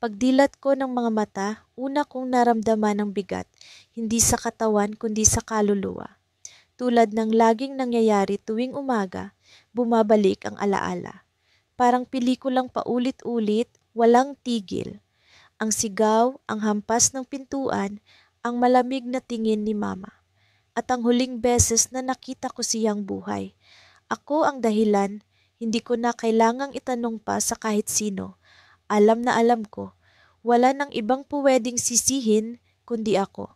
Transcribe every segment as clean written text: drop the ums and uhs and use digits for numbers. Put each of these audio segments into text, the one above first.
Pagdilat ko ng mga mata, una kong naramdaman ang bigat, hindi sa katawan kundi sa kaluluwa. Tulad ng laging nangyayari tuwing umaga, bumabalik ang alaala. Parang pelikulang paulit-ulit, walang tigil. Ang sigaw, ang hampas ng pintuan, ang malamig na tingin ni Mama. At ang huling beses na nakita ko siyang buhay. Ako ang dahilan, hindi ko na kailangang itanong pa sa kahit sino. Alam na alam ko, wala nang ibang puwedeng sisihin kundi ako.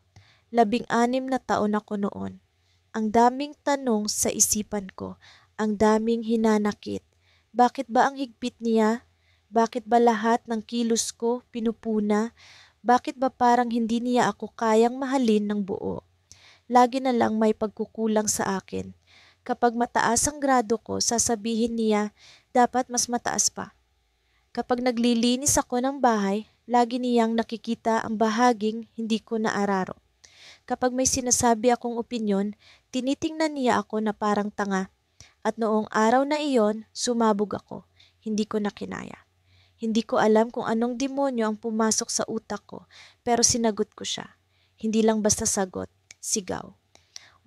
16 na taon ako noon. Ang daming tanong sa isipan ko, ang daming hinanakit. Bakit ba ang higpit niya? Bakit ba lahat ng kilos ko pinupuna? Bakit ba parang hindi niya ako kayang mahalin ng buo? Lagi na lang may pagkukulang sa akin. Kapag mataas ang grado ko, sasabihin niya, dapat mas mataas pa. Kapag naglilinis ako ng bahay, lagi niyang nakikita ang bahaging hindi ko naararo. Kapag may sinasabi akong opinyon, tinitingnan niya ako na parang tanga. At noong araw na iyon, sumabog ako. Hindi ko na kinaya. Hindi ko alam kung anong demonyo ang pumasok sa utak ko, pero sinagot ko siya. Hindi lang basta sagot, sigaw.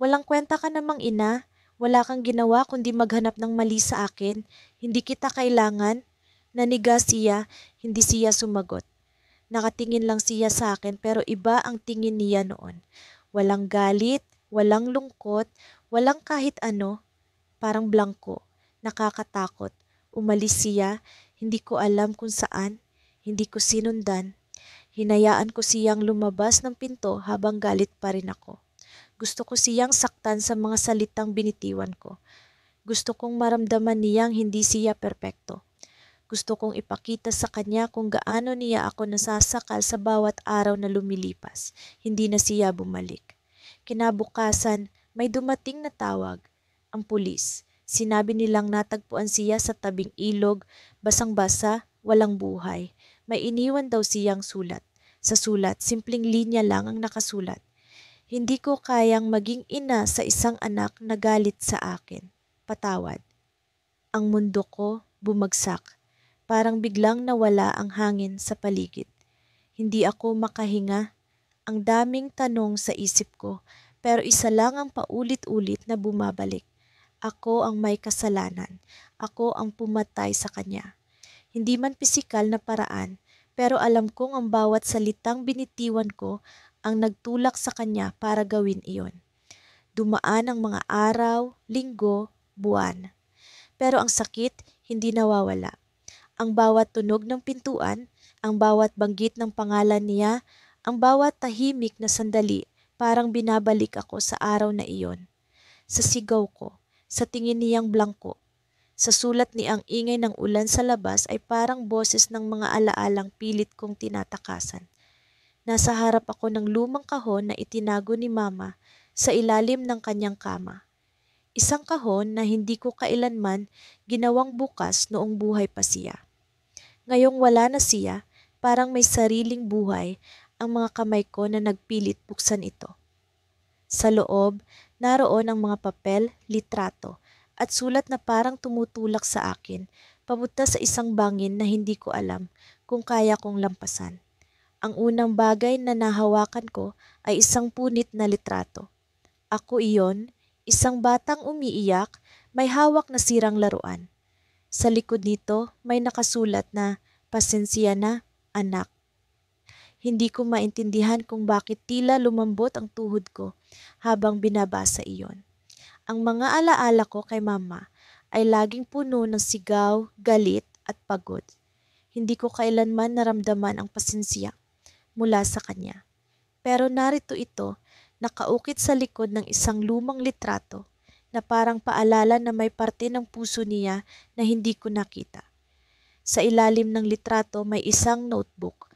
Walang kwenta ka namang ina, wala kang ginawa kundi maghanap ng mali sa akin. Hindi kita kailangan. Naniga siya, hindi siya sumagot. Nakatingin lang siya sa akin pero iba ang tingin niya noon. Walang galit, walang lungkot, walang kahit ano, parang blanko, nakakatakot. Umalis siya, hindi ko alam kung saan, hindi ko sinundan. Hinayaan ko siyang lumabas ng pinto habang galit pa rin ako. Gusto ko siyang saktan sa mga salitang binitiwan ko. Gusto kong maramdaman niyang hindi siya perpekto. Gusto kong ipakita sa kanya kung gaano niya ako nasasakal sa bawat araw na lumilipas. Hindi na siya bumalik. Kinabukasan, may dumating na tawag. Ang pulis. Sinabi nilang natagpuan siya sa tabing ilog, basang-basa, walang buhay. May iniwan daw siyang sulat. Sa sulat, simpleng linya lang ang nakasulat. Hindi ko kayang maging ina sa isang anak na galit sa akin. Patawad. Ang mundo ko bumagsak. Parang biglang nawala ang hangin sa paligid. Hindi ako makahinga. Ang daming tanong sa isip ko, pero isa lang ang paulit-ulit na bumabalik. Ako ang may kasalanan. Ako ang pumatay sa kanya. Hindi man pisikal na paraan, pero alam kong ang bawat salitang binitiwan ko ang nagtulak sa kanya para gawin iyon. Dumaan ang mga araw, linggo, buwan. Pero ang sakit hindi nawawala. Ang bawat tunog ng pintuan, ang bawat banggit ng pangalan niya, ang bawat tahimik na sandali, parang binabalik ako sa araw na iyon. Sa sigaw ko, sa tingin niyang blangko, sa sulat ni ang ingay ng ulan sa labas ay parang boses ng mga alaalang pilit kong tinatakasan. Nasa harap ako ng lumang kahon na itinago ni Mama sa ilalim ng kanyang kama. Isang kahon na hindi ko kailanman ginawang bukas noong buhay pa siya. Ngayong wala na siya, parang may sariling buhay ang mga kamay ko na nagpilit buksan ito. Sa loob, naroon ang mga papel, litrato, at sulat na parang tumutulak sa akin, papunta sa isang bangin na hindi ko alam kung kaya kong lampasan. Ang unang bagay na nahawakan ko ay isang punit na litrato. Ako iyon, isang batang umiiyak, may hawak na sirang laruan. Sa likod nito may nakasulat na, "Pasensya na, anak." Hindi ko maintindihan kung bakit tila lumambot ang tuhod ko habang binabasa iyon. Ang mga alaala ko kay Mama ay laging puno ng sigaw, galit at pagod. Hindi ko kailanman naramdaman ang pasensya mula sa kanya. Pero narito ito, nakaukit sa likod ng isang lumang litrato na parang paalala na may parte ng puso niya na hindi ko nakita. Sa ilalim ng litrato may isang notebook.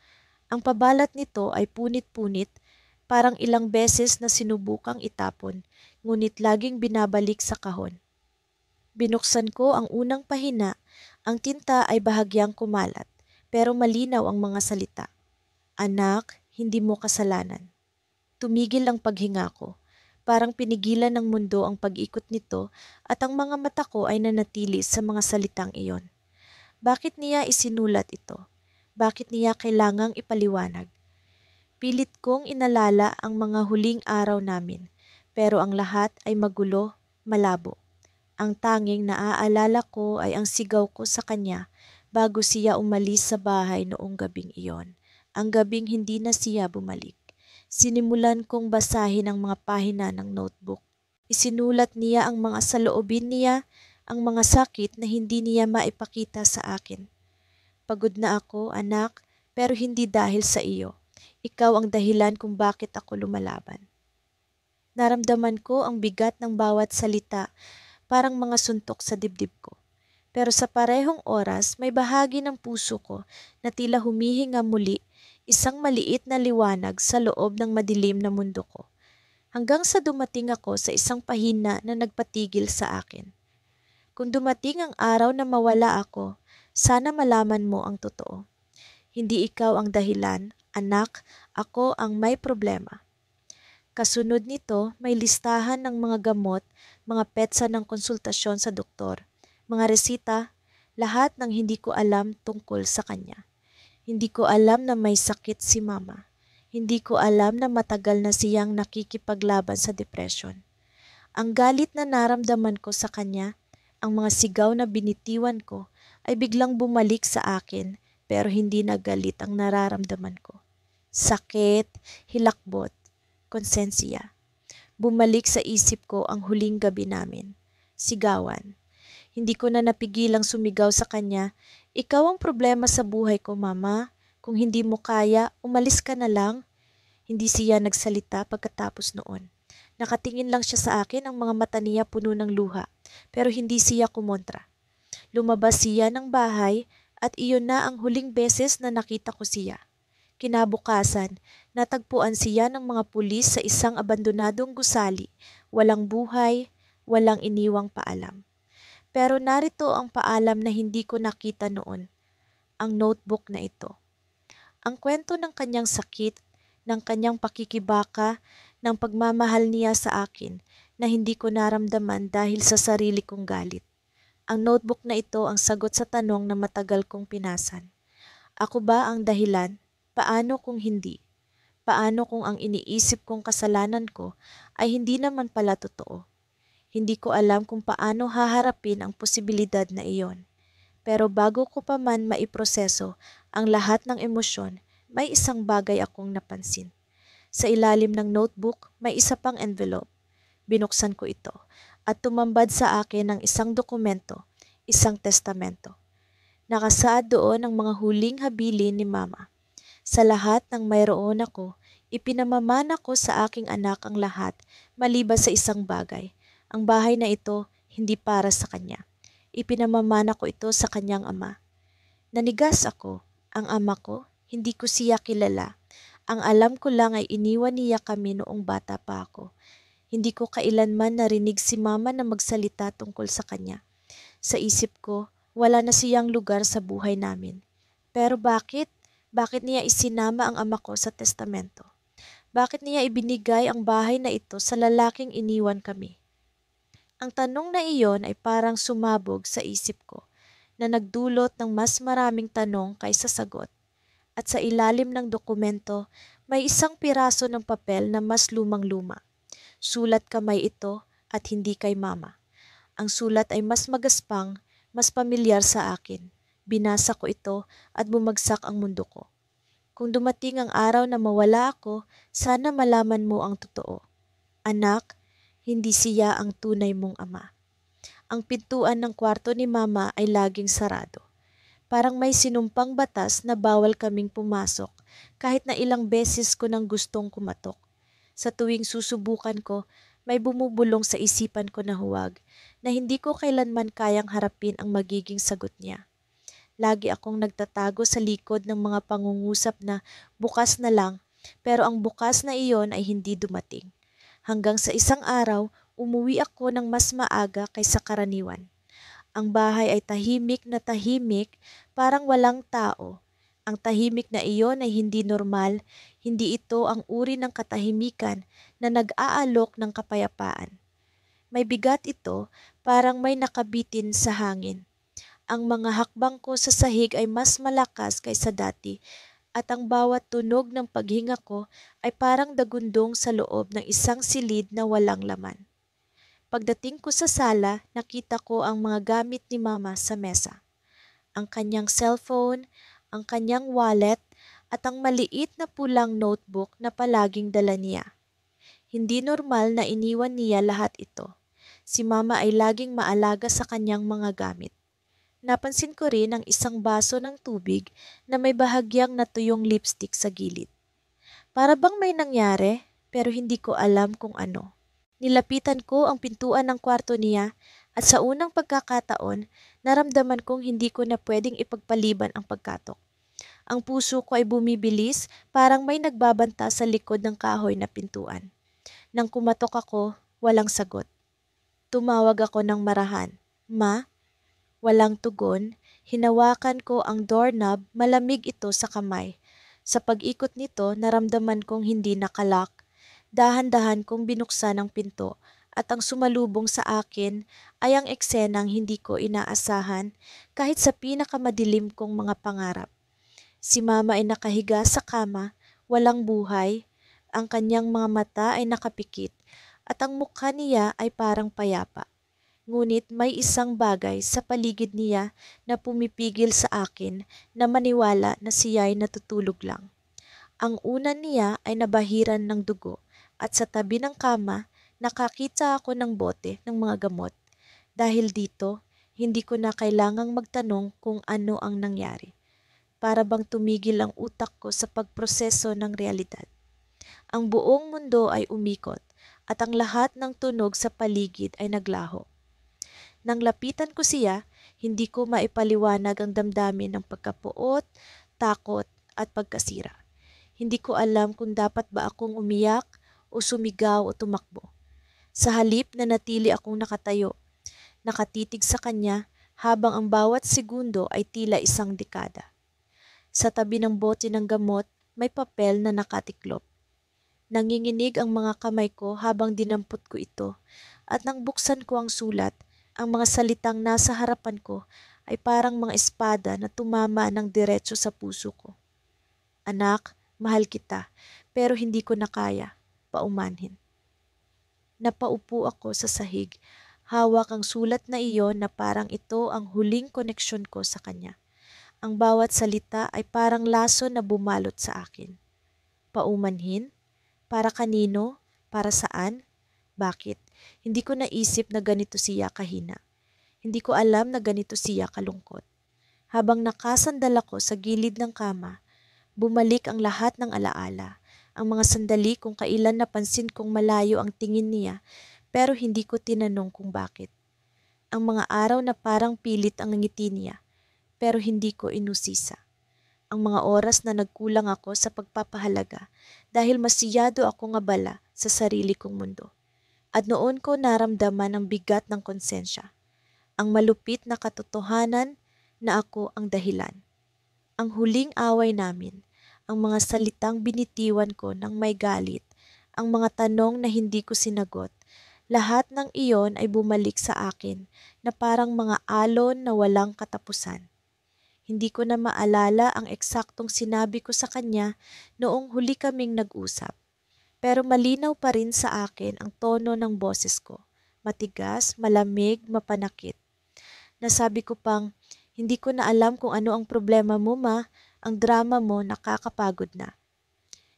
Ang pabalat nito ay punit-punit, parang ilang beses na sinubukang itapon, ngunit laging binabalik sa kahon. Binuksan ko ang unang pahina, ang tinta ay bahagyang kumalat, pero malinaw ang mga salita. "Anak, hindi mo kasalanan." Tumigil ang paghinga ko. Parang pinigilan ng mundo ang pag-ikot nito at ang mga mata ko ay nanatili sa mga salitang iyon. Bakit niya isinulat ito? Bakit niya kailangang ipaliwanag? Pilit kong inalala ang mga huling araw namin, pero ang lahat ay magulo, malabo. Ang tanging naaalala ko ay ang sigaw ko sa kanya bago siya umalis sa bahay noong gabing iyon. Ang gabing hindi na siya bumalik. Sinimulan kong basahin ang mga pahina ng notebook. Isinulat niya ang mga saloobin niya, ang mga sakit na hindi niya maipakita sa akin. Pagod na ako, anak, pero hindi dahil sa iyo. Ikaw ang dahilan kung bakit ako lumalaban. Naramdaman ko ang bigat ng bawat salita, parang mga suntok sa dibdib ko. Pero sa parehong oras, may bahagi ng puso ko na tila humihinga muli, isang maliit na liwanag sa loob ng madilim na mundo ko. Hanggang sa dumating ako sa isang pahina na nagpatigil sa akin. Kung dumating ang araw na mawala ako, sana malaman mo ang totoo. Hindi ikaw ang dahilan, anak, ako ang may problema. Kasunod nito, may listahan ng mga gamot, mga petsa ng konsultasyon sa doktor, mga resita, lahat ng hindi ko alam tungkol sa kanya. Hindi ko alam na may sakit si mama. Hindi ko alam na matagal na siyang nakikipaglaban sa depression. Ang galit na naramdaman ko sa kanya, ang mga sigaw na binitiwan ko, ay biglang bumalik sa akin pero hindi na galit ang nararamdaman ko. Sakit, hilakbot, konsensya. Bumalik sa isip ko ang huling gabi namin. Sigawan. Hindi ko na napigilang sumigaw sa kanya, "Ikaw ang problema sa buhay ko, mama. Kung hindi mo kaya, umalis ka na lang." Hindi siya nagsalita pagkatapos noon. Nakatingin lang siya sa akin, ang mga mata niya puno ng luha, pero hindi siya kumontra. Lumabas siya ng bahay at iyon na ang huling beses na nakita ko siya. Kinabukasan, natagpuan siya ng mga pulis sa isang abandonadong gusali, walang buhay, walang iniwang paalam. Pero narito ang paalam na hindi ko nakita noon, ang notebook na ito. Ang kwento ng kanyang sakit, ng kanyang pakikibaka, ng pagmamahal niya sa akin na hindi ko naramdaman dahil sa sarili kong galit. Ang notebook na ito ang sagot sa tanong na matagal kong pinasan. Ako ba ang dahilan? Paano kung hindi? Paano kung ang iniisip kong kasalanan ko ay hindi naman pala totoo? Hindi ko alam kung paano haharapin ang posibilidad na iyon. Pero bago ko pa man maiproseso ang lahat ng emosyon, may isang bagay akong napansin. Sa ilalim ng notebook, may isa pang envelope. Binuksan ko ito at tumambad sa akin ang isang dokumento, isang testamento. Nakasaad doon ang mga huling habilin ni mama. Sa lahat ng mayroon ako, ipinamamana ko sa aking anak ang lahat maliban sa isang bagay. Ang bahay na ito hindi para sa kanya. Ipinamamana ko ito sa kanyang ama. Nanigas ako. Ang ama ko, hindi ko siya kilala. Ang alam ko lang ay iniwan niya kami noong bata pa ako. Hindi ko kailanman narinig si mama na magsalita tungkol sa kanya. Sa isip ko, wala na siyang lugar sa buhay namin. Pero bakit? Bakit niya isinama ang ama ko sa testamento? Bakit niya ibinigay ang bahay na ito sa lalaking iniwan kami? Ang tanong na iyon ay parang sumabog sa isip ko na nagdulot ng mas maraming tanong kaysa sagot. At sa ilalim ng dokumento, may isang piraso ng papel na mas lumang-luma. Sulat kamay ito at hindi kay mama. Ang sulat ay mas magaspang, mas pamilyar sa akin. Binasa ko ito at bumagsak ang mundo ko. Kung dumating ang araw na mawala ako, sana malaman mo ang totoo. Anak, hindi siya ang tunay mong ama. Ang pintuan ng kwarto ni mama ay laging sarado. Parang may sinumpang batas na bawal kaming pumasok kahit na ilang beses ko nang gustong kumatok. Sa tuwing susubukan ko, may bumubulong sa isipan ko na huwag, na hindi ko kailanman kayang harapin ang magiging sagot niya. Lagi akong nagtatago sa likod ng mga pangungusap na bukas na lang, pero ang bukas na iyon ay hindi dumating. Hanggang sa isang araw, umuwi ako ng mas maaga kaysa karaniwan. Ang bahay ay tahimik na tahimik, parang walang tao. Ang tahimik na iyon ay hindi normal, hindi ito ang uri ng katahimikan na nag-aalok ng kapayapaan. May bigat ito, parang may nakabitin sa hangin. Ang mga hakbang ko sa sahig ay mas malakas kaysa dati at ang bawat tunog ng paghinga ko ay parang dagundong sa loob ng isang silid na walang laman. Pagdating ko sa sala, nakita ko ang mga gamit ni Mama sa mesa. Ang kanyang cellphone, ang kanyang wallet, at ang maliit na pulang notebook na palaging dala niya. Hindi normal na iniwan niya lahat ito. Si Mama ay laging maalaga sa kanyang mga gamit. Napansin ko rin ang isang baso ng tubig na may bahagyang natuyong lipstick sa gilid. Para bang may nangyari, pero hindi ko alam kung ano. Nilapitan ko ang pintuan ng kwarto niya at sa unang pagkakataon, naramdaman kong hindi ko na pwedeng ipagpaliban ang pagkatok. Ang puso ko ay bumibilis, parang may nagbabanta sa likod ng kahoy na pintuan. Nang kumatok ako, walang sagot. Tumawag ako ng marahan. Ma? Walang tugon. Hinawakan ko ang doorknob, malamig ito sa kamay. Sa pag-ikot nito, naramdaman kong hindi nakalock. Dahan-dahan kong binuksan ang pinto at ang sumalubong sa akin ay ang eksenang hindi ko inaasahan kahit sa pinakamadilim kong mga pangarap. Si Mama ay nakahiga sa kama, walang buhay, ang kanyang mga mata ay nakapikit at ang mukha niya ay parang payapa. Ngunit may isang bagay sa paligid niya na pumipigil sa akin na maniwala na siya ay natutulog lang. Ang unan niya ay nabahiran ng dugo at sa tabi ng kama nakakita ako ng bote ng mga gamot. Dahil dito, hindi ko na kailangang magtanong kung ano ang nangyari. Para bang tumigil ang utak ko sa pagproseso ng realidad. Ang buong mundo ay umikot at ang lahat ng tunog sa paligid ay naglaho. Nang lapitan ko siya, hindi ko maipaliwanag ang damdamin ng pagkapuot, takot at pagkasira. Hindi ko alam kung dapat ba akong umiyak o sumigaw o tumakbo. Sa halip na natili akong nakatayo, nakatitig sa kanya habang ang bawat segundo ay tila isang dekada. Sa tabi ng bote ng gamot, may papel na nakatiklop. Nanginginig ang mga kamay ko habang dinampot ko ito at nang buksan ko ang sulat, ang mga salitang nasa harapan ko ay parang mga espada na tumama ng diretso sa puso ko. Anak, mahal kita, pero hindi ko na kaya paumanhin. Napaupo ako sa sahig, hawak ang sulat na iyon na parang ito ang huling koneksyon ko sa kanya. Ang bawat salita ay parang laso na bumalot sa akin. Paumanhin? Para kanino? Para saan? Bakit? Hindi ko naisip na ganito siya kahina. Hindi ko alam na ganito siya kalungkot. Habang nakasandal ako sa gilid ng kama, bumalik ang lahat ng alaala. Ang mga sandali kung kailan napansin kong malayo ang tingin niya pero hindi ko tinanong kung bakit. Ang mga araw na parang pilit ang ngiti niya pero hindi ko inusisa. Ang mga oras na nagkulang ako sa pagpapahalaga dahil masyado akong abala sa sarili kong mundo. At noon ko naramdaman ang bigat ng konsensya, ang malupit na katotohanan na ako ang dahilan. Ang huling away namin, ang mga salitang binitiwan ko ng may galit, ang mga tanong na hindi ko sinagot, lahat ng iyon ay bumalik sa akin na parang mga alon na walang katapusan. Hindi ko na maalala ang eksaktong sinabi ko sa kanya noong huli kaming nag-usap. Pero malinaw pa rin sa akin ang tono ng boses ko. Matigas, malamig, mapanakit. Nasabi ko pang, hindi ko na alam kung ano ang problema mo, Ma. Ang drama mo nakakapagod na.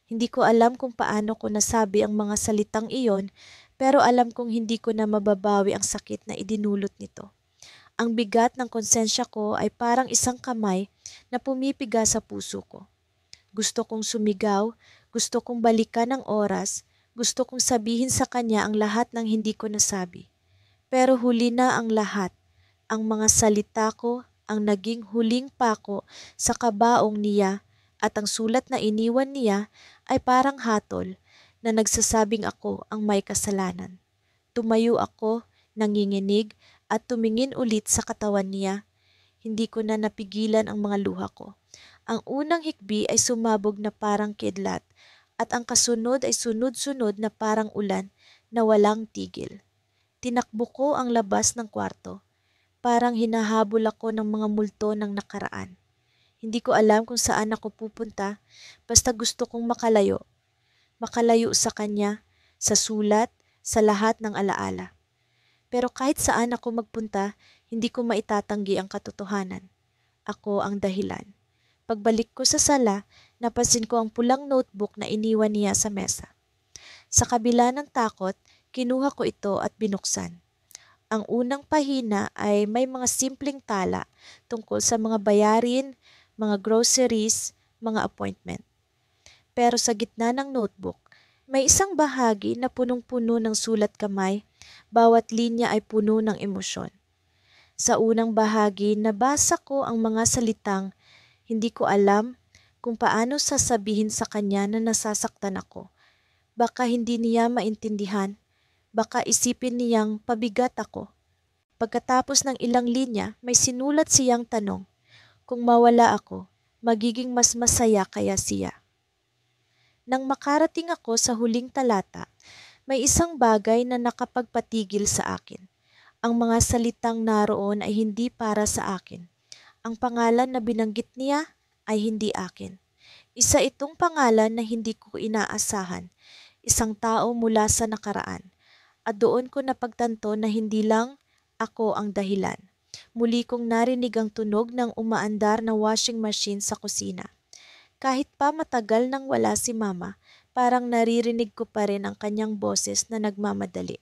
Hindi ko alam kung paano ko nasabi ang mga salitang iyon, pero alam kong hindi ko na mababawi ang sakit na idinulot nito. Ang bigat ng konsensya ko ay parang isang kamay na pumipiga sa puso ko. Gusto kong sumigaw, gusto kong balikan ang oras, gusto kong sabihin sa kanya ang lahat ng hindi ko nasabi. Pero huli na ang lahat. Ang mga salita ko ang naging huling pako sa kabaong niya at ang sulat na iniwan niya ay parang hatol na nagsasabing ako ang may kasalanan. Tumayo ako, nanginginig at tumingin ulit sa katawan niya. Hindi ko na napigilan ang mga luha ko. Ang unang hikbi ay sumabog na parang kidlat at ang kasunod ay sunod-sunod na parang ulan na walang tigil. Tinakbo ko ang labas ng kwarto. Parang hinahabol ako ng mga multo ng nakaraan. Hindi ko alam kung saan ako pupunta, basta gusto kong makalayo. Makalayo sa kanya, sa sulat, sa lahat ng alaala. Pero kahit saan ako magpunta, hindi ko maitatanggi ang katotohanan. Ako ang dahilan. Pagbalik ko sa sala, napansin ko ang pulang notebook na iniwan niya sa mesa. Sa kabila ng takot, kinuha ko ito at binuksan. Ang unang pahina ay may mga simpleng tala tungkol sa mga bayarin, mga groceries, mga appointment. Pero sa gitna ng notebook, may isang bahagi na punong-puno ng sulat kamay, bawat linya ay puno ng emosyon. Sa unang bahagi, nabasa ko ang mga salitang hindi ko alam kung paano sasabihin sa kanya na nasasaktan ako. Baka hindi niya maintindihan, baka isipin niyang pabigat ako. Pagkatapos ng ilang linya, may sinulat siyang tanong, kung mawala ako, magiging mas masaya kaya siya. Nang makarating ako sa huling talata, may isang bagay na nakapagpatigil sa akin. Ang mga salitang naroon ay hindi para sa akin. Ang pangalan na binanggit niya ay hindi akin. Isa itong pangalan na hindi ko inaasahan. Isang tao mula sa nakaraan. At doon ko napagtanto na hindi lang ako ang dahilan. Muli kong narinig ang tunog ng umaandar na washing machine sa kusina. Kahit pa matagal nang wala si Mama, parang naririnig ko pa rin ang kanyang boses na nagmamadali.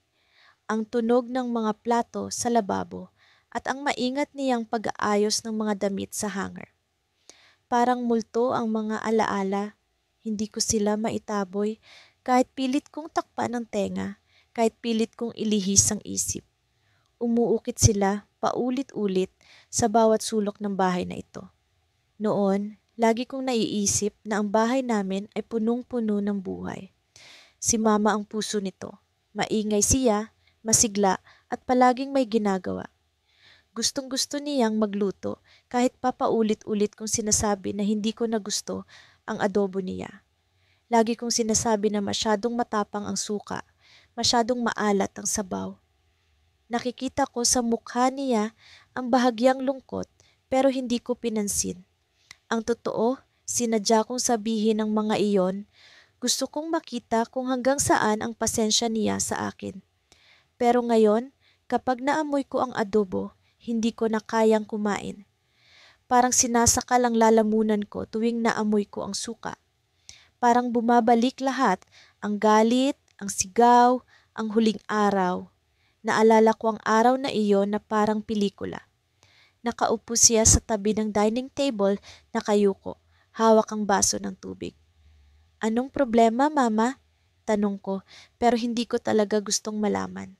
Ang tunog ng mga plato sa lababo at ang maingat niyang pag-aayos ng mga damit sa hanger. Parang multo ang mga alaala, hindi ko sila maitaboy kahit pilit kong takpan ang tenga, kahit pilit kong ilihis ang isip. Umuukit sila paulit-ulit sa bawat sulok ng bahay na ito. Noon, lagi kong naiisip na ang bahay namin ay punong-puno ng buhay. Si Mama ang puso nito. Maingay siya, masigla at palaging may ginagawa. Gustong-gusto niyang magluto kahit papaulit-ulit kong sinasabi na hindi ko na gusto ang adobo niya. Lagi kong sinasabi na masyadong matapang ang suka, masyadong maalat ang sabaw. Nakikita ko sa mukha niya ang bahagyang lungkot pero hindi ko pinansin. Ang totoo, sinadya kong sabihin ang mga iyon. Gusto kong makita kung hanggang saan ang pasensya niya sa akin. Pero ngayon, kapag naamoy ko ang adobo, hindi ko na kayang kumain. Parang sinasakal ang lalamunan ko tuwing naamoy ko ang suka. Parang bumabalik lahat, ang galit, ang sigaw, ang huling araw. Naalala ko ang araw na iyon na parang pelikula. Nakaupo siya sa tabi ng dining table, nakayuko, hawak ang baso ng tubig. Anong problema, Mama? Tanong ko, pero hindi ko talaga gustong malaman.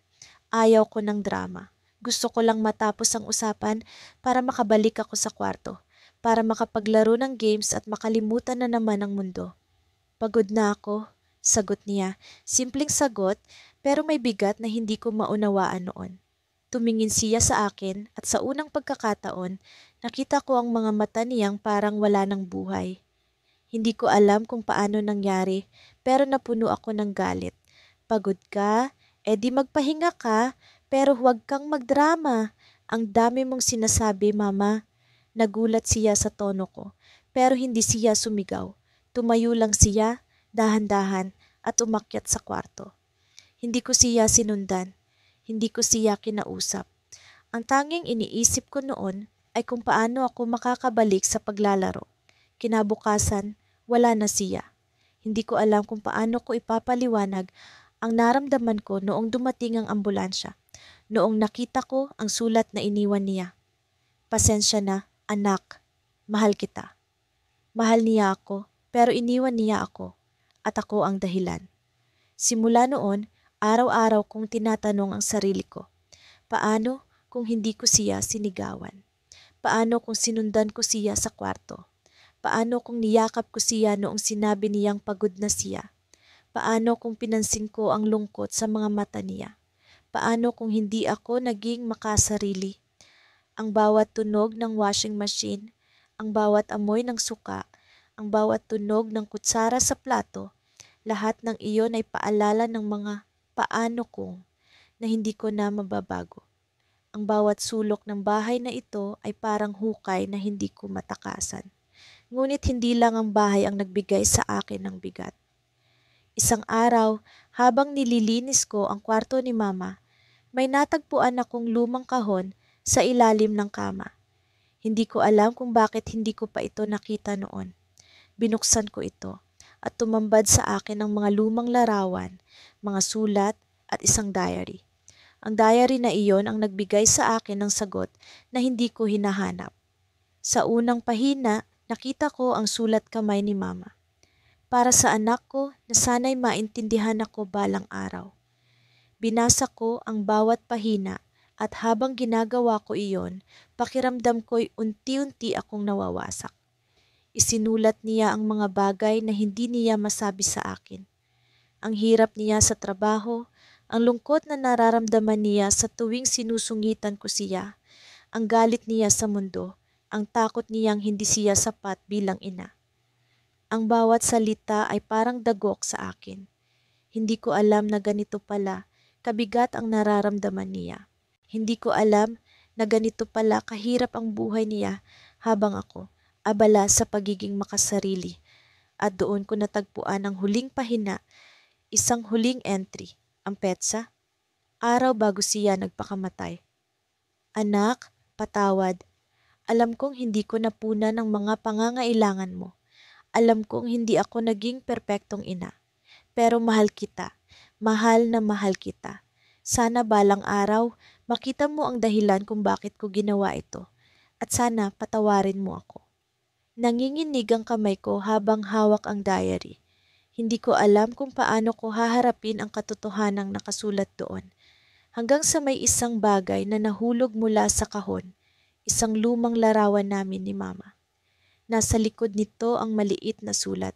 Ayaw ko ng drama. Gusto ko lang matapos ang usapan para makabalik ako sa kwarto, para makapaglaro ng games at makalimutan na naman ang mundo. Pagod na ako, sagot niya. Simpleng sagot, pero may bigat na hindi ko maunawaan noon. Tumingin siya sa akin at sa unang pagkakataon, nakita ko ang mga mata niyang parang wala ng buhay. Hindi ko alam kung paano nangyari, pero napuno ako ng galit. Pagod ka? Di magpahinga ka, pero huwag kang magdrama. Ang dami mong sinasabi, Mama. Nagulat siya sa tono ko, pero hindi siya sumigaw. Tumayo lang siya, dahan-dahan, at umakyat sa kwarto. Hindi ko siya sinundan. Hindi ko siya kinausap. Ang tanging iniisip ko noon ay kung paano ako makakabalik sa paglalaro. Kinabukasan, wala na siya. Hindi ko alam kung paano ko ipapaliwanag ang naramdaman ko noong dumating ang ambulansya, noong nakita ko ang sulat na iniwan niya. Pasensya na, anak. Mahal kita. Mahal niya ako, pero iniwan niya ako, at ako ang dahilan. Simula noon, araw-araw kong tinatanong ang sarili ko, paano kung hindi ko siya sinigawan? Paano kung sinundan ko siya sa kwarto? Paano kung niyakap ko siya noong sinabi niyang pagod na siya? Paano kung pinansin ko ang lungkot sa mga mata niya? Paano kung hindi ako naging makasarili? Ang bawat tunog ng washing machine, ang bawat amoy ng suka, ang bawat tunog ng kutsara sa plato, lahat ng iyon ay paalala ng mga paano kong na hindi ko na mababago. Ang bawat sulok ng bahay na ito ay parang hukay na hindi ko matakasan. Ngunit hindi lang ang bahay ang nagbigay sa akin ng bigat. Isang araw, habang nililinis ko ang kwarto ni Mama, may natagpuan akong lumang kahon sa ilalim ng kama. Hindi ko alam kung bakit hindi ko pa ito nakita noon. Binuksan ko ito at tumambad sa akin ang mga lumang larawan, mga sulat at isang diary. Ang diary na iyon ang nagbigay sa akin ng sagot na hindi ko hinahanap. Sa unang pahina, nakita ko ang sulat kamay ni Mama. Para sa anak ko na sana'y maintindihan ako balang araw. Binasa ko ang bawat pahina at habang ginagawa ko iyon, pakiramdam ko'y unti-unti akong nawawasak. Isinulat niya ang mga bagay na hindi niya masabi sa akin. Ang hirap niya sa trabaho, ang lungkot na nararamdaman niya sa tuwing sinusungitan ko siya, ang galit niya sa mundo, ang takot niyang hindi siya sapat bilang ina. Ang bawat salita ay parang dagok sa akin. Hindi ko alam na ganito pala, kabigat ang nararamdaman niya. Hindi ko alam na ganito pala kahirap ang buhay niya habang ako abala sa pagiging makasarili. At doon ko natagpuan ang huling pahina, isang huling entry, ang petsa, araw bago siya nagpakamatay. Anak, patawad. Alam kong hindi ko napunan ng mga pangangailangan mo. Alam kong hindi ako naging perpektong ina. Pero mahal kita. Mahal na mahal kita. Sana balang araw, makita mo ang dahilan kung bakit ko ginawa ito. At sana patawarin mo ako. Nanginginig ang kamay ko habang hawak ang diary. Hindi ko alam kung paano ko haharapin ang katotohanang nakasulat doon. Hanggang sa may isang bagay na nahulog mula sa kahon, isang lumang larawan namin ni Mama. Nasa likod nito ang maliit na sulat.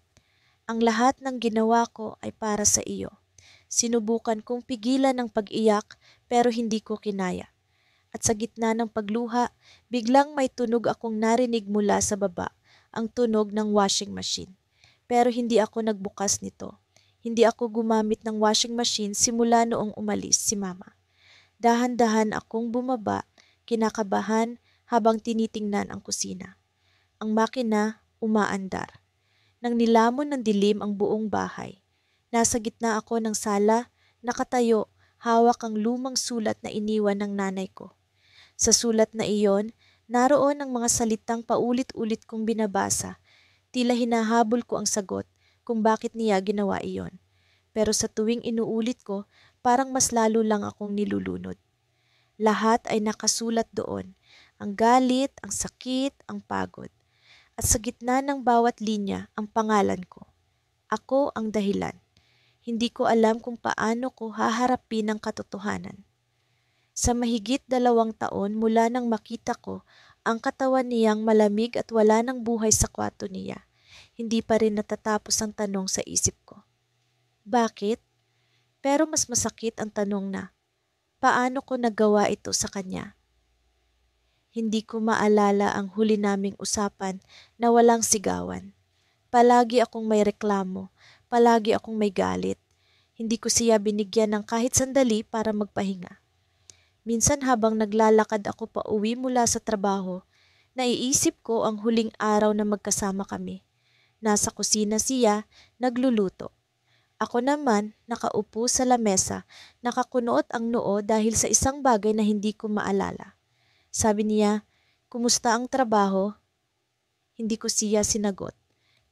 Ang lahat ng ginawa ko ay para sa iyo. Sinubukan kong pigilan ang pag-iyak pero hindi ko kinaya. At sa gitna ng pagluha, biglang may tunog akong narinig mula sa baba, ang tunog ng washing machine. Pero hindi ako nagbukas nito. Hindi ako gumamit ng washing machine simula noong umalis si Mama. Dahan-dahan akong bumaba, kinakabahan habang tinitingnan ang kusina. Ang makina umaandar. Nang nilamon ng dilim ang buong bahay. Nasa gitna ako ng sala, nakatayo, hawak ang lumang sulat na iniwan ng nanay ko. Sa sulat na iyon, naroon ang mga salitang paulit-ulit kong binabasa. Tila hinahabol ko ang sagot kung bakit niya ginawa iyon. Pero sa tuwing inuulit ko, parang mas lalo lang akong nilulunod. Lahat ay nakasulat doon. Ang galit, ang sakit, ang pagod. At sa gitna ng bawat linya, ang pangalan ko. Ako ang dahilan. Hindi ko alam kung paano ko haharapin ang katotohanan. Sa mahigit 2 taon mula nang makita ko ang katawan niyang malamig at wala ng buhay sa kwarto niya, hindi pa rin natatapos ang tanong sa isip ko. Bakit? Pero mas masakit ang tanong na, paano ko nagawa ito sa kanya? Hindi ko maalala ang huli naming usapan na walang sigawan. Palagi akong may reklamo, palagi akong may galit. Hindi ko siya binigyan ng kahit sandali para magpahinga. Minsan habang naglalakad ako pa uwi mula sa trabaho, naiisip ko ang huling araw na magkasama kami. Nasa kusina siya, nagluluto. Ako naman, nakaupo sa lamesa, nakakunot ang noo dahil sa isang bagay na hindi ko maalala. Sabi niya, kumusta ang trabaho? Hindi ko siya sinagot.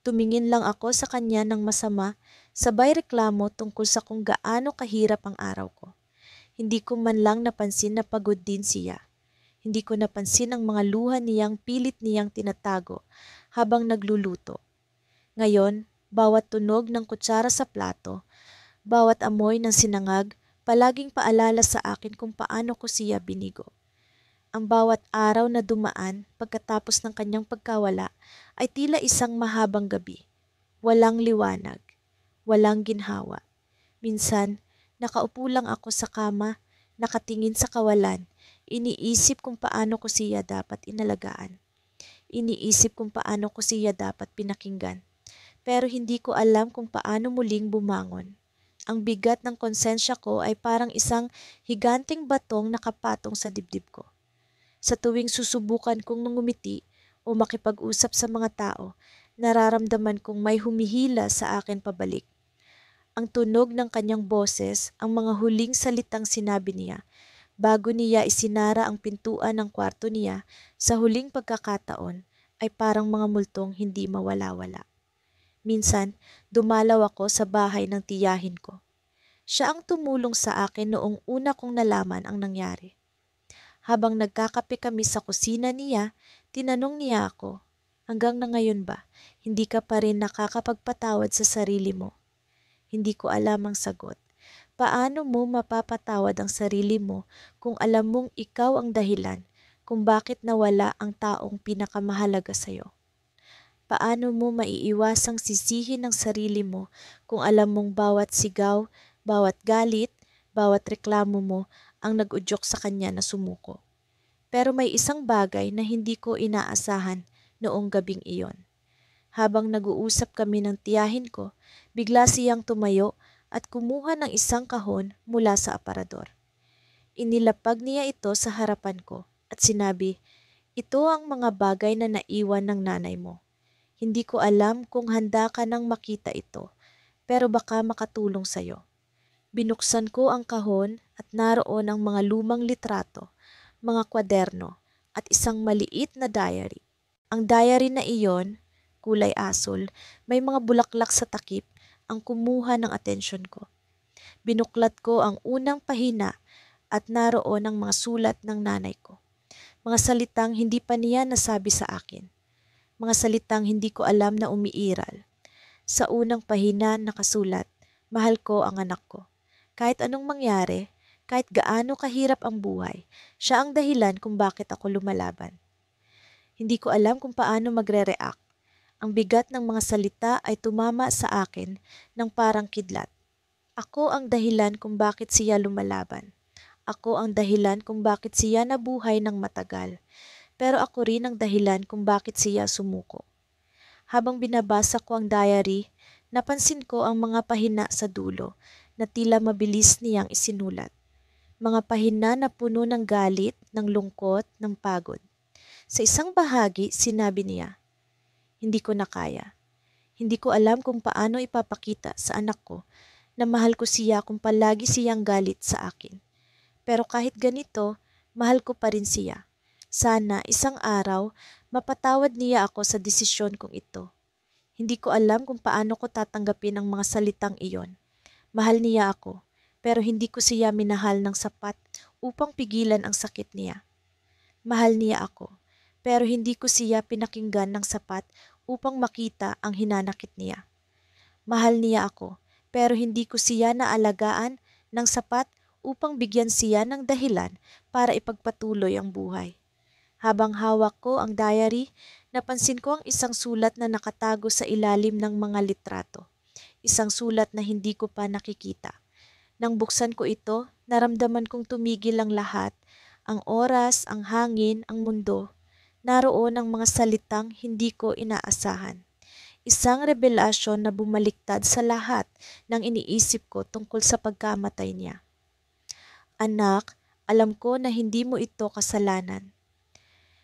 Tumingin lang ako sa kanya ng masama, sabay reklamo tungkol sa kung gaano kahirap ang araw ko. Hindi ko man lang napansin na pagod din siya. Hindi ko napansin ang mga luha niyang pilit niyang tinatago habang nagluluto. Ngayon, bawat tunog ng kutsara sa plato, bawat amoy ng sinangag, palaging paalala sa akin kung paano ko siya binigo. Ang bawat araw na dumaan pagkatapos ng kanyang pagkawala ay tila isang mahabang gabi. Walang liwanag, walang ginhawa. Minsan, nakaupo lang ako sa kama, nakatingin sa kawalan, iniisip kung paano ko siya dapat inalagaan. Iniisip kung paano ko siya dapat pinakinggan. Pero hindi ko alam kung paano muling bumangon. Ang bigat ng konsensya ko ay parang isang higanting batong nakapatong sa dibdib ko. Sa tuwing susubukan kong ngumiti o makipag-usap sa mga tao, nararamdaman kong may humihila sa akin pabalik. Ang tunog ng kanyang boses, ang mga huling salitang sinabi niya, bago niya isinara ang pintuan ng kwarto niya sa huling pagkakataon, ay parang mga multong hindi mawala-wala. Minsan, dumalaw ako sa bahay ng tiyahin ko. Siya ang tumulong sa akin noong una kong nalaman ang nangyari. Habang nagkakape kami sa kusina niya, tinanong niya ako, hanggang na ngayon ba, hindi ka pa rin nakakapagpatawad sa sarili mo? Hindi ko alam ang sagot. Paano mo mapapatawad ang sarili mo kung alam mong ikaw ang dahilan kung bakit nawala ang taong pinakamahalaga sa'yo? Paano mo maiiwasang sisihin ang sarili mo kung alam mong bawat sigaw, bawat galit, bawat reklamo mo ang nag-udyok sa kanya na sumuko? Pero may isang bagay na hindi ko inaasahan noong gabing iyon. Habang nag-uusap kami ng tiyahin ko, bigla siyang tumayo at kumuha ng isang kahon mula sa aparador. Inilapag niya ito sa harapan ko at sinabi, "Ito ang mga bagay na naiwan ng nanay mo. Hindi ko alam kung handa ka nang makita ito, pero baka makatulong sa'yo." Binuksan ko ang kahon at naroon ang mga lumang litrato, mga kwaderno, at isang maliit na diary. Ang diary na iyon, kulay asul, may mga bulaklak sa takip, ang kumuha ng atensyon ko. Binuklat ko ang unang pahina at naroon ang mga sulat ng nanay ko. Mga salitang hindi pa niya nasabi sa akin. Mga salitang hindi ko alam na umiiral. Sa unang pahina nakasulat, "Mahal ko ang anak ko. Kahit anong mangyari, kahit gaano kahirap ang buhay, siya ang dahilan kung bakit ako lumalaban." Hindi ko alam kung paano magre-react. Ang bigat ng mga salita ay tumama sa akin ng parang kidlat. Ako ang dahilan kung bakit siya lumalaban. Ako ang dahilan kung bakit siya nabuhay ng matagal. Pero ako rin ang dahilan kung bakit siya sumuko. Habang binabasa ko ang diary, napansin ko ang mga pahina sa dulo na tila mabilis niyang isinulat. Mga pahina na puno ng galit, ng lungkot, ng pagod. Sa isang bahagi, sinabi niya, "Hindi ko na kaya. Hindi ko alam kung paano ipapakita sa anak ko na mahal ko siya kung palagi siyang galit sa akin. Pero kahit ganito, mahal ko pa rin siya. Sana isang araw, mapatawad niya ako sa desisyon kong ito. Hindi ko alam kung paano ko tatanggapin ang mga salitang iyon. Mahal niya ako, pero hindi ko siya minahal ng sapat upang pigilan ang sakit niya. Mahal niya ako, pero hindi ko siya pinakinggan ng sapat upang makita ang hinanakit niya. Mahal niya ako, pero hindi ko siya naalagaan ng sapat upang bigyan siya ng dahilan para ipagpatuloy ang buhay." Habang hawak ko ang diary, napansin ko ang isang sulat na nakatago sa ilalim ng mga litrato. Isang sulat na hindi ko pa nakikita. Nang buksan ko ito, naramdaman kong tumigil ang lahat. Ang oras, ang hangin, ang mundo. Naroon ang mga salitang hindi ko inaasahan. Isang revelasyon na bumaliktad sa lahat ng iniisip ko tungkol sa pagkamatay niya. "Anak, alam ko na hindi mo ito kasalanan."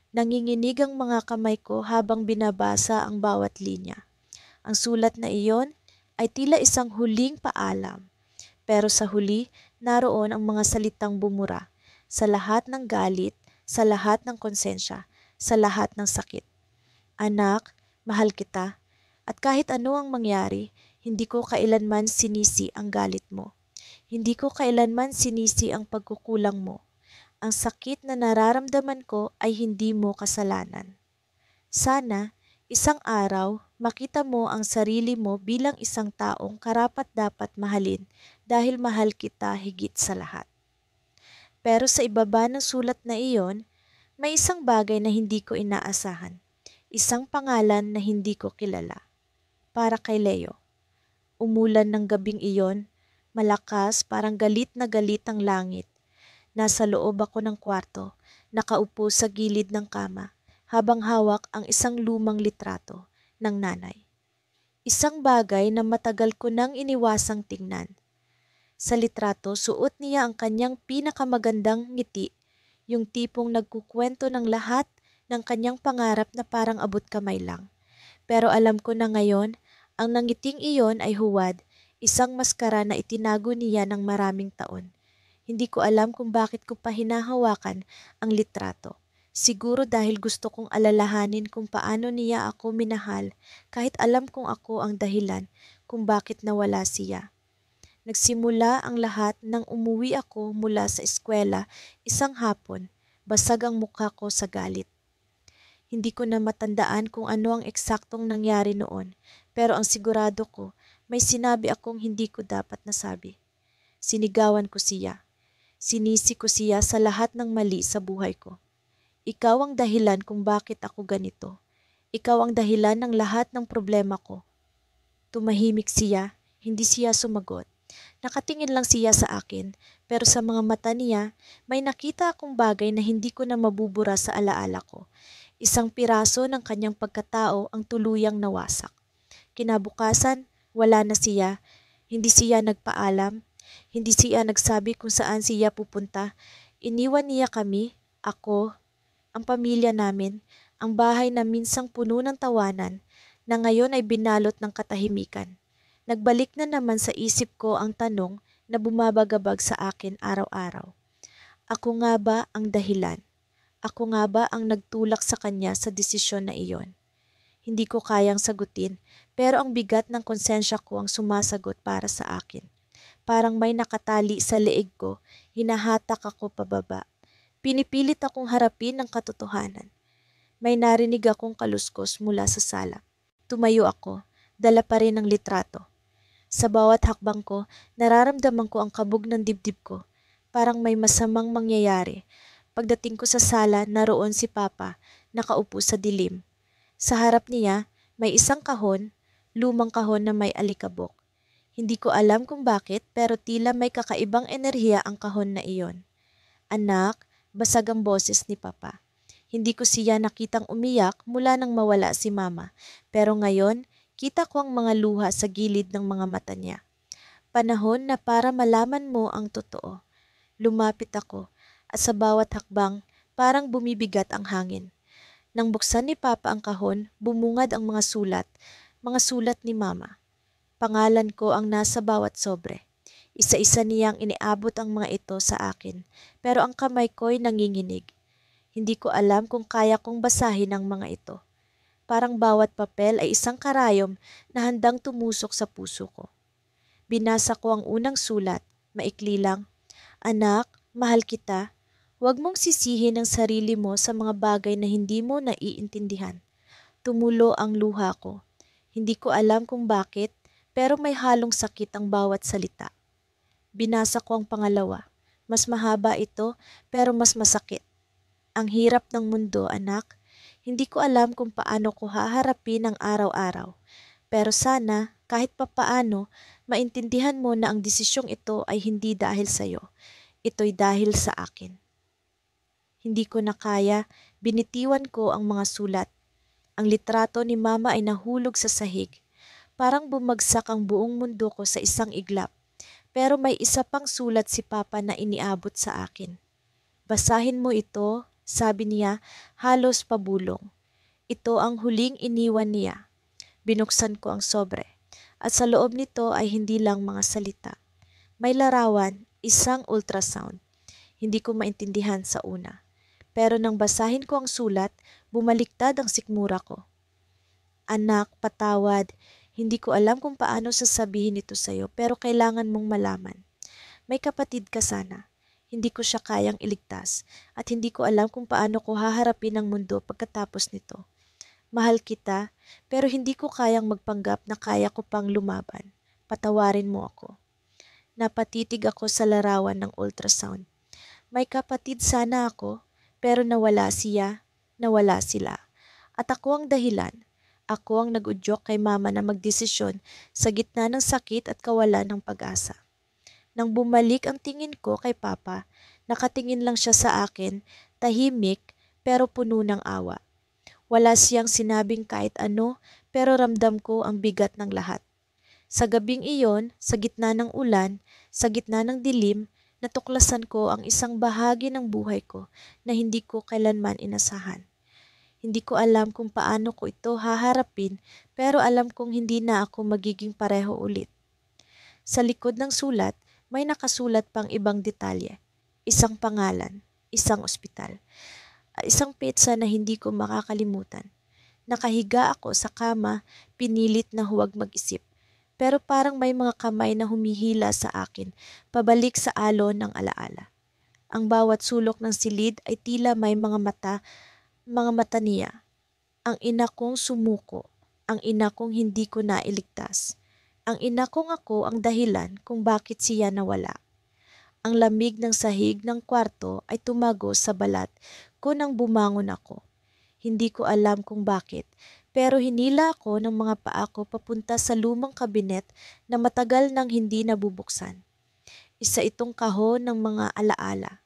Nanginginig ang mga kamay ko habang binabasa ang bawat linya. Ang sulat na iyon ay tila isang huling paalam. Pero sa huli, naroon ang mga salitang bumura sa lahat ng galit, sa lahat ng konsensya, sa lahat ng sakit. "Anak, mahal kita. At kahit ano ang mangyari, hindi ko kailanman sinisi ang galit mo. Hindi ko kailanman sinisi ang pagkukulang mo. Ang sakit na nararamdaman ko ay hindi mo kasalanan. Sana, isang araw, makita mo ang sarili mo bilang isang taong karapat-dapat mahalin dahil mahal kita higit sa lahat." Pero sa ibaba ng sulat na iyon, may isang bagay na hindi ko inaasahan. Isang pangalan na hindi ko kilala. Para kay Leo. Umulan ng gabing iyon, malakas, parang galit na galit ang langit. Nasa loob ako ng kwarto, nakaupo sa gilid ng kama, habang hawak ang isang lumang litrato ng nanay. Isang bagay na matagal ko nang iniwasang tingnan. Sa litrato, suot niya ang kanyang pinakamagandang ngiti, yung tipong nagkukwento ng lahat ng kanyang pangarap na parang abot kamay lang. Pero alam ko na ngayon, ang nangiting iyon ay huwad, isang maskara na itinago niya ng maraming taon. Hindi ko alam kung bakit ko pa hinahawakan ang litrato. Siguro dahil gusto kong alalahanin kung paano niya ako minahal kahit alam kong ako ang dahilan kung bakit nawala siya. Nagsimula ang lahat nang umuwi ako mula sa eskwela isang hapon, basag ang mukha ko sa galit. Hindi ko na matandaan kung ano ang eksaktong nangyari noon, pero ang sigurado ko, may sinabi akong hindi ko dapat nasabi. Sinigawan ko siya. Sinisi ko siya sa lahat ng mali sa buhay ko. Ikaw ang dahilan kung bakit ako ganito. Ikaw ang dahilan ng lahat ng problema ko. Tumahimik siya, hindi siya sumagot. Nakatingin lang siya sa akin, pero sa mga mata niya, may nakita akong bagay na hindi ko na mabubura sa alaala ko. Isang piraso ng kanyang pagkatao ang tuluyang nawasak. Kinabukasan, wala na siya. Hindi siya nagpaalam. Hindi siya nagsabi kung saan siya pupunta. Iniwan niya kami, ako, ang pamilya namin, ang bahay na minsang puno ng tawanan, na ngayon ay binalot ng katahimikan. Nagbalik na naman sa isip ko ang tanong na bumabagabag sa akin araw-araw. Ako nga ba ang dahilan? Ako nga ba ang nagtulak sa kanya sa desisyon na iyon? Hindi ko kayang sagutin, pero ang bigat ng konsensya ko ang sumasagot para sa akin. Parang may nakatali sa leeg ko, hinahatak ako pababa. Pinipilit akong harapin ang katotohanan. May narinig akong kaluskos mula sa sala. Tumayo ako, dala pa rin ang litrato. Sa bawat hakbang ko, nararamdaman ko ang kabog ng dibdib ko. Parang may masamang mangyayari. Pagdating ko sa sala, naroon si Papa, nakaupo sa dilim. Sa harap niya, may isang kahon, lumang kahon na may alikabok. Hindi ko alam kung bakit, pero tila may kakaibang enerhiya ang kahon na iyon. Anak, basag ang boses ni Papa. Hindi ko siya nakitang umiyak mula nang mawala si Mama, pero ngayon, kita ko ang mga luha sa gilid ng mga mata niya. Panahon na para malaman mo ang totoo. Lumapit ako, at sa bawat hakbang, parang bumibigat ang hangin. Nang buksan ni Papa ang kahon, bumungad ang mga sulat ni Mama. Pangalan ko ang nasa bawat sobre. Isa-isa niyang iniabot ang mga ito sa akin, pero ang kamay ko'y nanginginig. Hindi ko alam kung kaya kong basahin ang mga ito. Parang bawat papel ay isang karayom na handang tumusok sa puso ko. Binasa ko ang unang sulat, maikli lang. Anak, mahal kita. Huwag mong sisihin ang sarili mo sa mga bagay na hindi mo naiintindihan. Tumulo ang luha ko. Hindi ko alam kung bakit, pero may halong sakit ang bawat salita. Binasa ko ang pangalawa. Mas mahaba ito, pero mas masakit. Ang hirap ng mundo, anak. Hindi ko alam kung paano ko haharapin ang araw-araw. Pero sana, kahit papaano, maintindihan mo na ang desisyong ito ay hindi dahil sa'yo. Ito'y dahil sa akin. Hindi ko na kaya, binitiwan ko ang mga sulat. Ang litrato ni Mama ay nahulog sa sahig. Parang bumagsak ang buong mundo ko sa isang iglap. Pero may isa pang sulat si Papa na iniabot sa akin. Basahin mo ito, sabi niya, halos pabulong. Ito ang huling iniwan niya. Binuksan ko ang sobre. At sa loob nito ay hindi lang mga salita. May larawan, isang ultrasound. Hindi ko maintindihan sa una. Pero nang basahin ko ang sulat, bumaliktad ang sikmura ko. Anak, patawad. Hindi ko alam kung paano sasabihin ito sa'yo, pero kailangan mong malaman. May kapatid ka sana. Hindi ko siya kayang iligtas at hindi ko alam kung paano ko haharapin ang mundo pagkatapos nito. Mahal kita, pero hindi ko kayang magpanggap na kaya ko pang lumaban. Patawarin mo ako. Napatitig ako sa larawan ng ultrasound. May kapatid sana ako, pero nawala siya, nawala sila. At ako ang dahilan. Ako ang nag-udyok kay Mama na magdesisyon sa gitna ng sakit at kawalan ng pag-asa. Nang bumalik ang tingin ko kay Papa, nakatingin lang siya sa akin, tahimik pero puno ng awa. Wala siyang sinabing kahit ano, pero ramdam ko ang bigat ng lahat. Sa gabing iyon, sa gitna ng ulan, sa gitna ng dilim, natuklasan ko ang isang bahagi ng buhay ko na hindi ko kailanman inasahan. Hindi ko alam kung paano ko ito haharapin, pero alam kong hindi na ako magiging pareho ulit. Sa likod ng sulat, may nakasulat pang ibang detalye. Isang pangalan, isang ospital, at isang petsa na hindi ko makakalimutan. Nakahiga ako sa kama, pinilit na huwag mag-isip. Pero parang may mga kamay na humihila sa akin, pabalik sa alon ng alaala. Ang bawat sulok ng silid ay tila may mga mata niya. Ang ina kong sumuko, ang ina kong hindi ko nailigtas. Ang ina kong ako ang dahilan kung bakit siya nawala. Ang lamig ng sahig ng kwarto ay tumago sa balat ko nang bumangon ako. Hindi ko alam kung bakit, pero hinila ako ng mga paa ko papunta sa lumang kabinet na matagal nang hindi nabubuksan. Isa itong kahon ng mga alaala,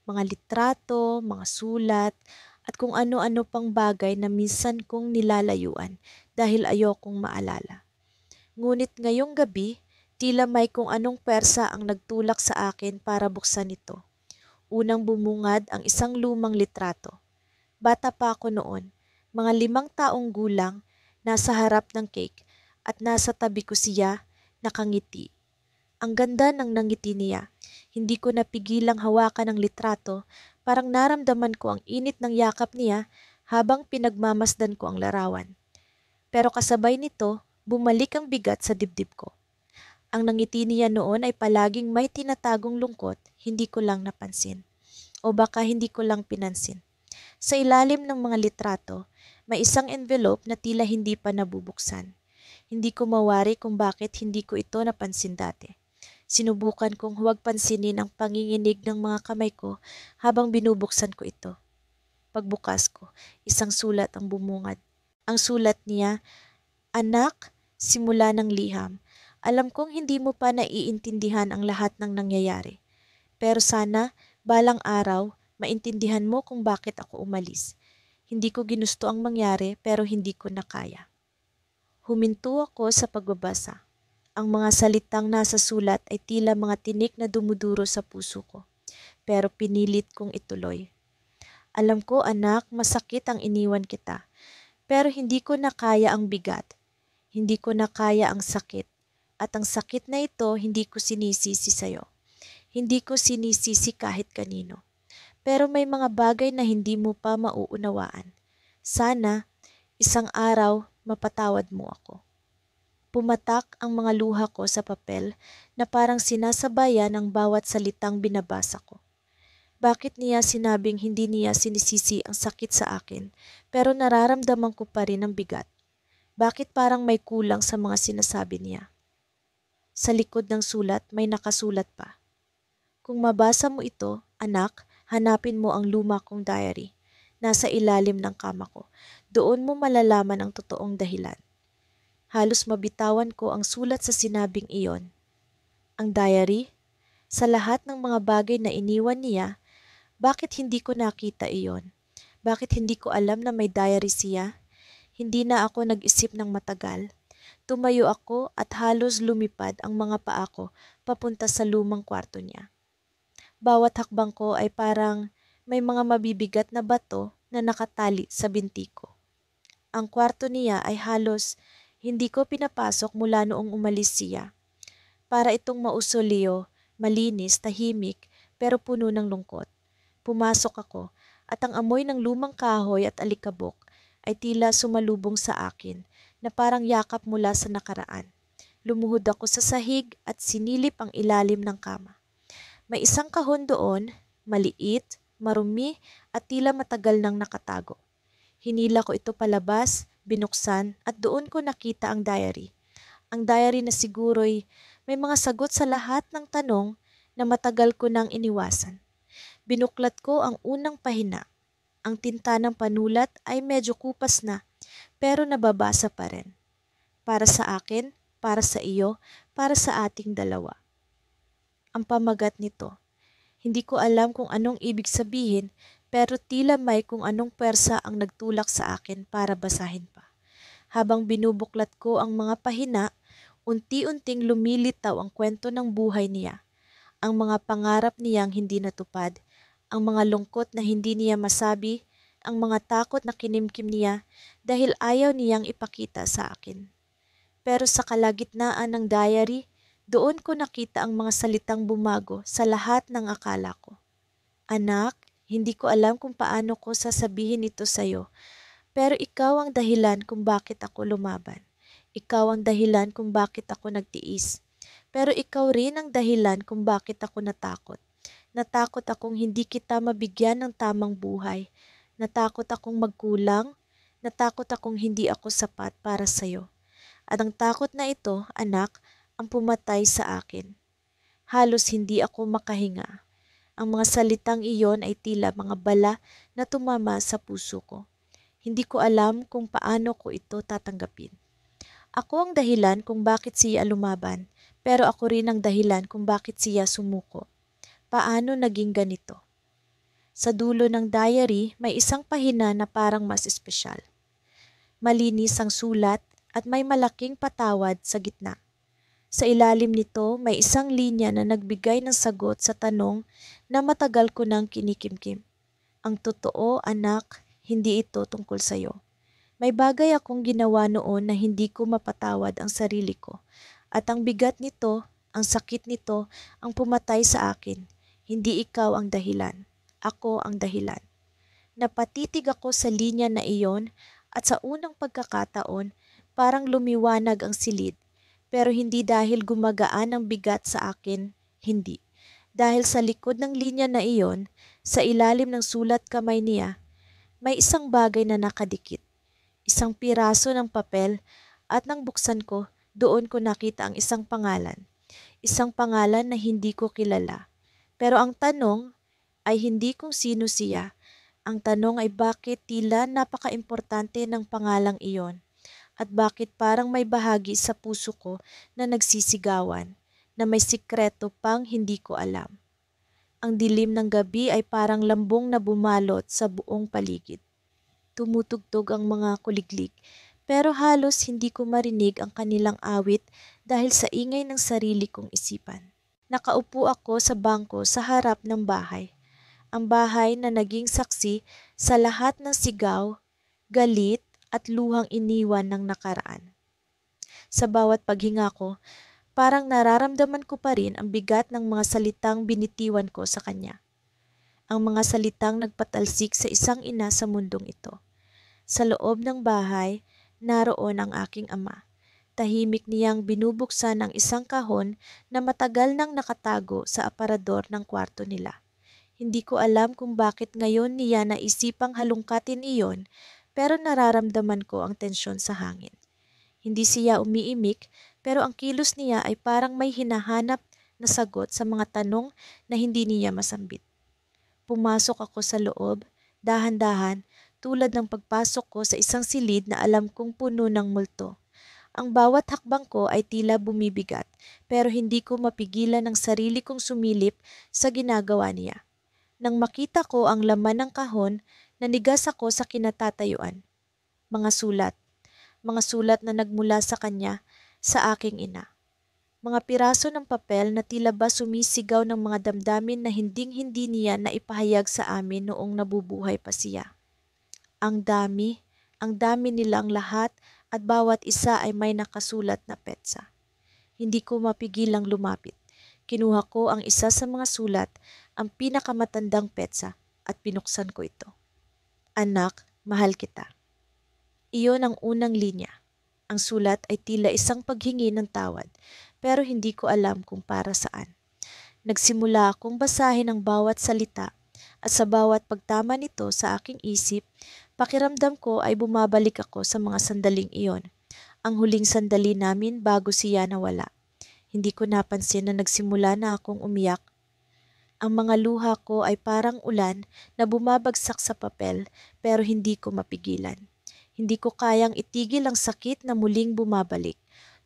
mga litrato, mga sulat, at kung ano-ano pang bagay na minsan kong nilalayuan dahil ayokong maalala. Ngunit ngayong gabi, tila may kung anong persa ang nagtulak sa akin para buksan ito. Unang bumungad ang isang lumang litrato. Bata pa ako noon, mga 5 taong gulang, nasa harap ng cake at nasa tabi ko siya, nakangiti. Ang ganda ng nangiti niya. Hindi ko napigilang hawakan ang litrato, parang naramdaman ko ang init ng yakap niya habang pinagmamasdan ko ang larawan. Pero kasabay nito, bumalik ang bigat sa dibdib ko. Ang nangiti niya noon ay palaging may tinatagong lungkot, hindi ko lang napansin. O baka hindi ko lang pinansin. Sa ilalim ng mga litrato, may isang envelope na tila hindi pa nabubuksan. Hindi ko mawari kung bakit hindi ko ito napansin dati. Sinubukan kong huwag pansinin ang panginginig ng mga kamay ko habang binubuksan ko ito. Pagbukas ko, isang sulat ang bumungad. Ang sulat niya, "Anak, simula ng liham. Alam kong hindi mo pa naiintindihan ang lahat ng nangyayari. Pero sana, balang araw, maintindihan mo kung bakit ako umalis. Hindi ko ginusto ang mangyari pero hindi ko nakaya." Huminto ako sa pagbabasa. Ang mga salitang nasa sulat ay tila mga tinik na dumuduro sa puso ko. Pero pinilit kong ituloy. "Alam ko anak, masakit ang iniwan kita. Pero hindi ko nakaya ang bigat. Hindi ko nakaya ang sakit. At ang sakit na ito hindi ko sinisisi sa'yo. Hindi ko sinisisi kahit kanino. Pero may mga bagay na hindi mo pa mauunawaan. Sana, isang araw, mapatawad mo ako." Pumatak ang mga luha ko sa papel na parang sinasabayan ang bawat salitang binabasa ko. Bakit niya sinabing hindi niya sinisisi ang sakit sa akin, pero nararamdaman ko pa rin ang bigat? Bakit parang may kulang sa mga sinasabi niya? Sa likod ng sulat may nakasulat pa. "Kung mabasa mo ito, anak, hanapin mo ang luma kong diary. Nasa ilalim ng kama ko. Doon mo malalaman ang totoong dahilan." Halos mabitawan ko ang sulat sa sinabing iyon. Ang diary? Sa lahat ng mga bagay na iniwan niya, bakit hindi ko nakita iyon? Bakit hindi ko alam na may diary siya? Hindi na ako nag-isip ng matagal. Tumayo ako at halos lumipad ang mga paa ko papunta sa lumang kwarto niya. Bawat hakbang ko ay parang may mga mabibigat na bato na nakatali sa binti ko. Ang kwarto niya ay halos hindi ko pinapasok mula noong umalis siya. Para itong mausoleo, malinis, tahimik, pero puno ng lungkot. Pumasok ako at ang amoy ng lumang kahoy at alikabok ay tila sumalubong sa akin na parang yakap mula sa nakaraan. Lumuhod ako sa sahig at sinilip ang ilalim ng kama. May isang kahon doon, maliit, marumi at tila matagal nang nakatago. Hinila ko ito palabas, binuksan at doon ko nakita ang diary. Ang diary na siguro'y may mga sagot sa lahat ng tanong na matagal ko nang iniwasan. Binuklat ko ang unang pahina. Ang tinta ng panulat ay medyo kupas na, pero nababasa pa rin. Para sa akin, para sa iyo, para sa ating dalawa. Ang pamagat nito. Hindi ko alam kung anong ibig sabihin, pero tila may kung anong pwersa ang nagtulak sa akin para basahin pa. Habang binubuklat ko ang mga pahina, Unti-unting lumilitaw ang kwento ng buhay niya, ang mga pangarap niyang hindi natupad, ang mga lungkot na hindi niya masabi, ang mga takot na kinimkim niya dahil ayaw niyang ipakita sa akin. Pero sa kalagitnaan ng diary, doon ko nakita ang mga salitang bumago sa lahat ng akala ko. Anak, hindi ko alam kung paano ko sasabihin ito sa'yo, pero ikaw ang dahilan kung bakit ako lumaban. Ikaw ang dahilan kung bakit ako nagtiis. Pero ikaw rin ang dahilan kung bakit ako natakot. Natakot akong hindi kita mabigyan ng tamang buhay. Natakot akong magkulang. Natakot akong hindi ako sapat para sa'yo. At ang takot na ito, anak, ang pumatay sa akin. Halos hindi ako makahinga. Ang mga salitang iyon ay tila mga bala na tumama sa puso ko. Hindi ko alam kung paano ko ito tatanggapin. Ako ang dahilan kung bakit siya lumaban, pero ako rin ang dahilan kung bakit siya sumuko. Paano naging ganito? Sa dulo ng diary, may isang pahina na parang mas espesyal. Malinis ang sulat at may malaking patawad sa gitna. Sa ilalim nito, may isang linya na nagbigay ng sagot sa tanong na matagal ko nang kinikimkim. Ang totoo, anak, hindi ito tungkol sa'yo. May bagay akong ginawa noon na hindi ko mapatawad ang sarili ko. At ang bigat nito, ang sakit nito, ang pumatay sa akin. Hindi ikaw ang dahilan. Ako ang dahilan. Napatitig ako sa linya na iyon at sa unang pagkakataon, parang lumiwanag ang silid. Pero hindi dahil gumagaan ang bigat sa akin, hindi. Dahil sa likod ng linya na iyon, sa ilalim ng sulat kamay niya, may isang bagay na nakadikit. Isang piraso ng papel at nang buksan ko, doon ko nakita ang isang pangalan. Isang pangalan na hindi ko kilala. Pero ang tanong ay hindi kung sino siya. Ang tanong ay bakit tila napaka-importante ng pangalang iyon. At bakit parang may bahagi sa puso ko na nagsisigawan, na may sikreto pang hindi ko alam. Ang dilim ng gabi ay parang lambong na bumalot sa buong paligid. Tumutugtog ang mga kuliglig, pero halos hindi ko marinig ang kanilang awit dahil sa ingay ng sarili kong isipan. Nakaupo ako sa bangko sa harap ng bahay. Ang bahay na naging saksi sa lahat ng sigaw, galit, at luhang iniwan ng nakaraan. Sa bawat paghinga ko, parang nararamdaman ko pa rin ang bigat ng mga salitang binitiwan ko sa kanya. Ang mga salitang nagpatalsik sa isang ina sa mundong ito. Sa loob ng bahay, naroon ang aking ama. Tahimik niyang binubuksan ang isang kahon na matagal nang nakatago sa aparador ng kwarto nila. Hindi ko alam kung bakit ngayon niya naisipang halungkatin iyon, pero nararamdaman ko ang tensyon sa hangin. Hindi siya umiimik, pero ang kilos niya ay parang may hinahanap na sagot sa mga tanong na hindi niya masambit. Pumasok ako sa loob, dahan-dahan, tulad ng pagpasok ko sa isang silid na alam kong puno ng multo. Ang bawat hakbang ko ay tila bumibigat, pero hindi ko mapigilan ang sarili kong sumilip sa ginagawa niya. Nang makita ko ang laman ng kahon, nanigas ako sa kinatatayuan. Mga sulat na nagmula sa kanya, sa aking ina. Mga piraso ng papel na tila ba sumisigaw ng mga damdamin na hinding-hindi niya na ipahayag sa amin noong nabubuhay pa siya. Ang dami nilang lahat at bawat isa ay may nakasulat na petsa. Hindi ko mapigilang lumapit. Kinuha ko ang isa sa mga sulat, ang pinakamatandang petsa, at pinuksan ko ito. Anak, mahal kita. Iyon ang unang linya. Ang sulat ay tila isang paghingi ng tawad, pero hindi ko alam kung para saan. Nagsimula akong basahin ang bawat salita, at sa bawat pagtama nito sa aking isip, pakiramdam ko ay bumabalik ako sa mga sandaling iyon. Ang huling sandali namin bago siya nawala. Hindi ko napansin na nagsimula na akong umiyak. Ang mga luha ko ay parang ulan na bumabagsak sa papel, pero hindi ko mapigilan. Hindi ko kayang itigil ang sakit na muling bumabalik.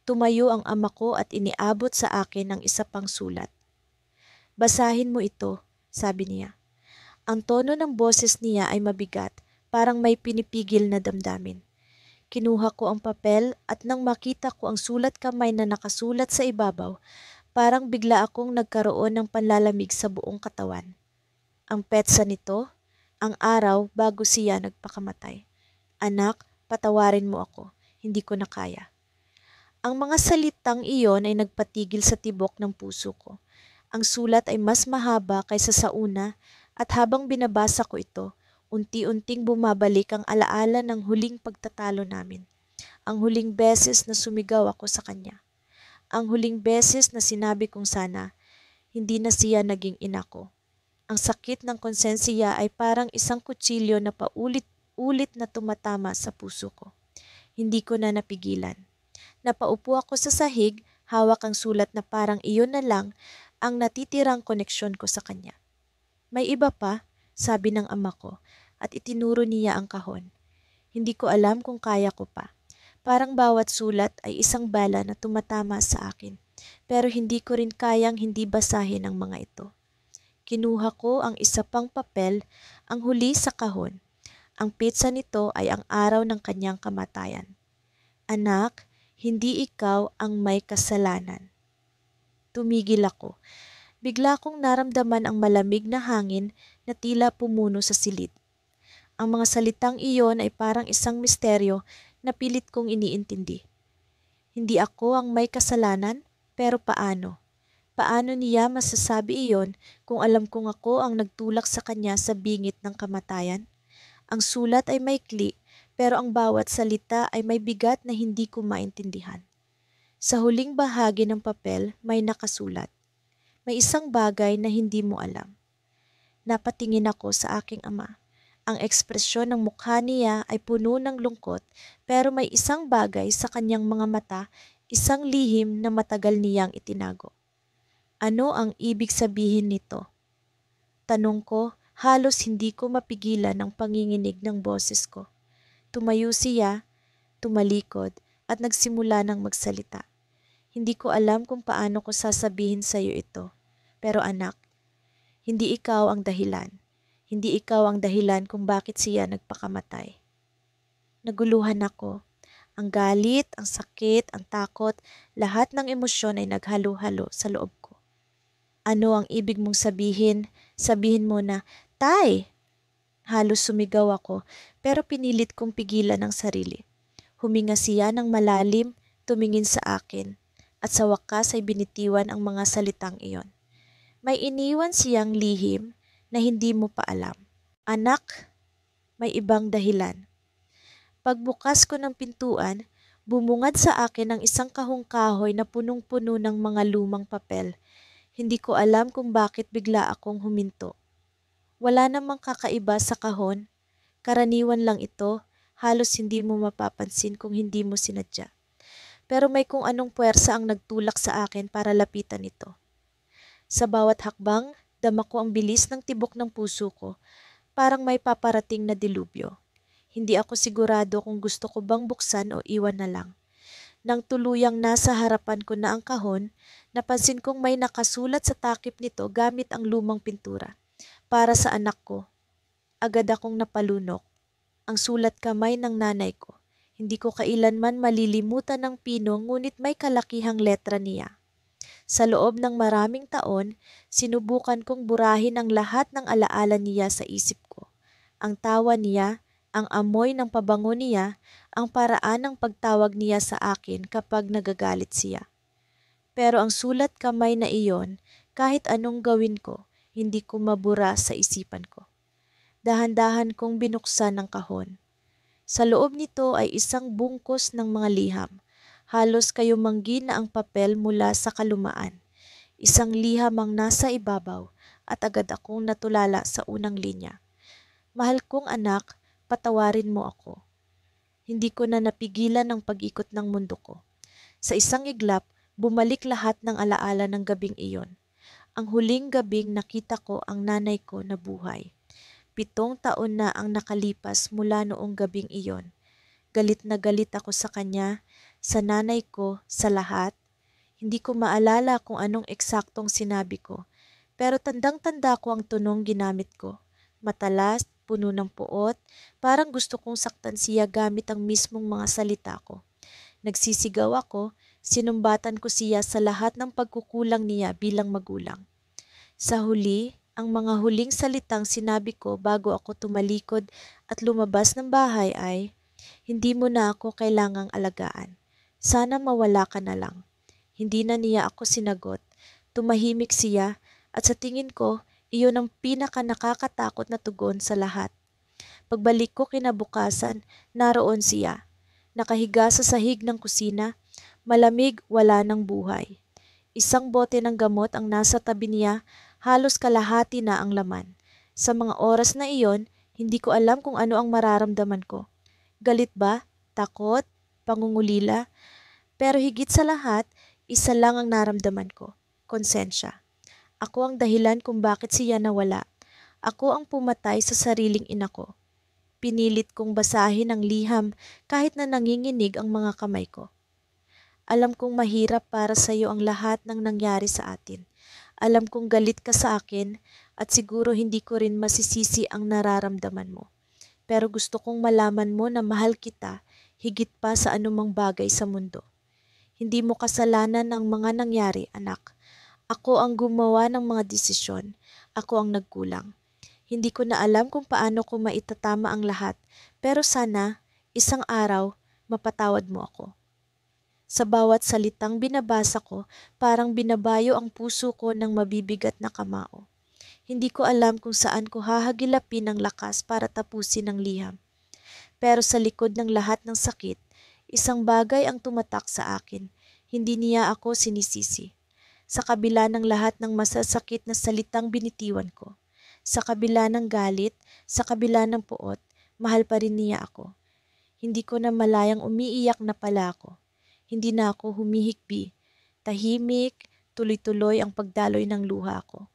Tumayo ang ama ko at iniabot sa akin ang isa pang sulat. Basahin mo ito, sabi niya. Ang tono ng boses niya ay mabigat, parang may pinipigil na damdamin. Kinuha ko ang papel at nang makita ko ang sulat kamay na nakasulat sa ibabaw, parang bigla akong nagkaroon ng panlalamig sa buong katawan. Ang petsa nito, ang araw bago siya nagpakamatay. Anak, patawarin mo ako. Hindi ko na kaya. Ang mga salitang iyon ay nagpatigil sa tibok ng puso ko. Ang sulat ay mas mahaba kaysa sa una at habang binabasa ko ito, unti-unting bumabalik ang alaala ng huling pagtatalo namin. Ang huling beses na sumigaw ako sa kanya. Ang huling beses na sinabi kong sana, hindi na siya naging ina ko. Ang sakit ng konsensiya ay parang isang kutsilyo na paulit-ulit na tumatama sa puso ko. Hindi ko na napigilan. Napaupo ako sa sahig, hawak ang sulat na parang iyon na lang ang natitirang koneksyon ko sa kanya. May iba pa, sabi ng ama ko, at itinuro niya ang kahon. Hindi ko alam kung kaya ko pa. Parang bawat sulat ay isang bala na tumatama sa akin, pero hindi ko rin kayang hindi basahin ang mga ito. Kinuha ko ang isa pang papel, ang huli sa kahon. Ang petsa nito ay ang araw ng kanyang kamatayan. Anak, hindi ikaw ang may kasalanan. Tumigil ako. Bigla kong naramdaman ang malamig na hangin na tila pumuno sa silid. Ang mga salitang iyon ay parang isang misteryo na pilit kong iniintindi. Hindi ako ang may kasalanan, pero paano? Paano niya masasabi iyon kung alam kong ako ang nagtulak sa kanya sa bingit ng kamatayan? Ang sulat ay maikli, pero ang bawat salita ay may bigat na hindi ko maintindihan. Sa huling bahagi ng papel may nakasulat. May isang bagay na hindi mo alam. Napatingin ako sa aking ama. Ang ekspresyon ng mukha niya ay puno ng lungkot, pero may isang bagay sa kanyang mga mata, isang lihim na matagal niyang itinago. Ano ang ibig sabihin nito? Tanong ko, halos hindi ko mapigilan ang panginginig ng boses ko. Tumayo siya, tumalikod, at nagsimula ng magsalita. Hindi ko alam kung paano ko sasabihin sa iyo ito. Pero anak, hindi ikaw ang dahilan. Hindi ikaw ang dahilan kung bakit siya nagpakamatay. Naguluhan ako. Ang galit, ang sakit, ang takot, lahat ng emosyon ay naghalo-halo sa loob ko. Ano ang ibig mong sabihin? Sabihin mo na, Tay! Halos sumigaw ako, pero pinilit kong pigilan ang sarili. Huminga siya ng malalim, tumingin sa akin, at sa wakas ay binitiwan ang mga salitang iyon. May iniwan siyang lihim na hindi mo pa alam. Anak, may ibang dahilan. Pagbukas ko ng pintuan, bumungad sa akin ang isang kahong kahoy na punong-puno ng mga lumang papel. Hindi ko alam kung bakit bigla akong huminto. Wala namang kakaiba sa kahon. Karaniwan lang ito, halos hindi mo mapapansin kung hindi mo sinadya. Pero may kung anong puwersa ang nagtulak sa akin para lapitan ito. Sa bawat hakbang, dama ko ang bilis ng tibok ng puso ko, parang may paparating na dilubyo. Hindi ako sigurado kung gusto ko bang buksan o iwan na lang. Nang tuluyang nasa harapan ko na ang kahon, napansin kong may nakasulat sa takip nito gamit ang lumang pintura. Para sa anak ko. Agad akong napalunok. Ang sulat kamay ng nanay ko. Hindi ko kailanman malilimutan ng pino ngunit may kalakihang letra niya. Sa loob ng maraming taon, sinubukan kong burahin ang lahat ng alaala niya sa isip ko. Ang tawa niya, ang amoy ng pabango niya, ang paraan ng pagtawag niya sa akin kapag nagagalit siya. Pero ang sulat kamay na iyon, kahit anong gawin ko, hindi ko mabura sa isipan ko. Dahan-dahan kong binuksan ang kahon. Sa loob nito ay isang bungkos ng mga liham. Halos kayumanggi na ang papel mula sa kalumaan. Isang liham ang nasa ibabaw at agad akong natulala sa unang linya. Mahal kong anak, patawarin mo ako. Hindi ko na napigilan ang pag-ikot ng mundo ko. Sa isang iglap, bumalik lahat ng alaala ng gabing iyon. Ang huling gabing nakita ko ang nanay ko na buhay. 7 taon na ang nakalipas mula noong gabing iyon. Galit na galit ako sa kanya, sa nanay ko, sa lahat. Hindi ko maalala kung anong eksaktong sinabi ko, pero tandang-tanda ko ang tunong ginamit ko. Matalas, puno ng puot, parang gusto kong saktan siya gamit ang mismong mga salita ko. Nagsisigaw ako, sinumbatan ko siya sa lahat ng pagkukulang niya bilang magulang. Sa huli, ang mga huling salitang sinabi ko bago ako tumalikod at lumabas ng bahay ay, "Hindi mo na ako kailangang alagaan. Sana mawala ka na lang." Hindi na niya ako sinagot. Tumahimik siya at sa tingin ko, iyon ang pinaka nakakatakot na tugon sa lahat. Pagbalik ko kinabukasan, naroon siya. Nakahiga sa sahig ng kusina, malamig, wala ng buhay. Isang bote ng gamot ang nasa tabi niya, halos kalahati na ang laman. Sa mga oras na iyon, hindi ko alam kung ano ang mararamdaman ko. Galit ba? Takot? Pangungulila? Pero higit sa lahat, isa lang ang naramdaman ko. Konsensya. Ako ang dahilan kung bakit siya nawala. Ako ang pumatay sa sariling ina ko. Pinilit kong basahin ang liham kahit na nanginginig ang mga kamay ko. Alam kong mahirap para sa iyo ang lahat ng nangyari sa atin. Alam kong galit ka sa akin at siguro hindi ko rin masisisi ang nararamdaman mo. Pero gusto kong malaman mo na mahal kita higit pa sa anumang bagay sa mundo. Hindi mo kasalanan ang mga nangyari, anak. Ako ang gumawa ng mga desisyon. Ako ang nagkulang. Hindi ko na alam kung paano ko maitatama ang lahat, pero sana, isang araw, mapatawad mo ako. Sa bawat salitang binabasa ko, parang binabayo ang puso ko ng mabibigat na kamao. Hindi ko alam kung saan ko hahagilapin ang lakas para tapusin ang liham. Pero sa likod ng lahat ng sakit, isang bagay ang tumatak sa akin. Hindi niya ako sinisisi. Sa kabila ng lahat ng masasakit na salitang binitiwan ko, sa kabila ng galit, sa kabila ng puot, mahal pa rin niya ako. Hindi ko na malayang umiiyak na pala ako. Hindi na ako humihikbi. Tahimik, tuloy-tuloy ang pagdaloy ng luha ko.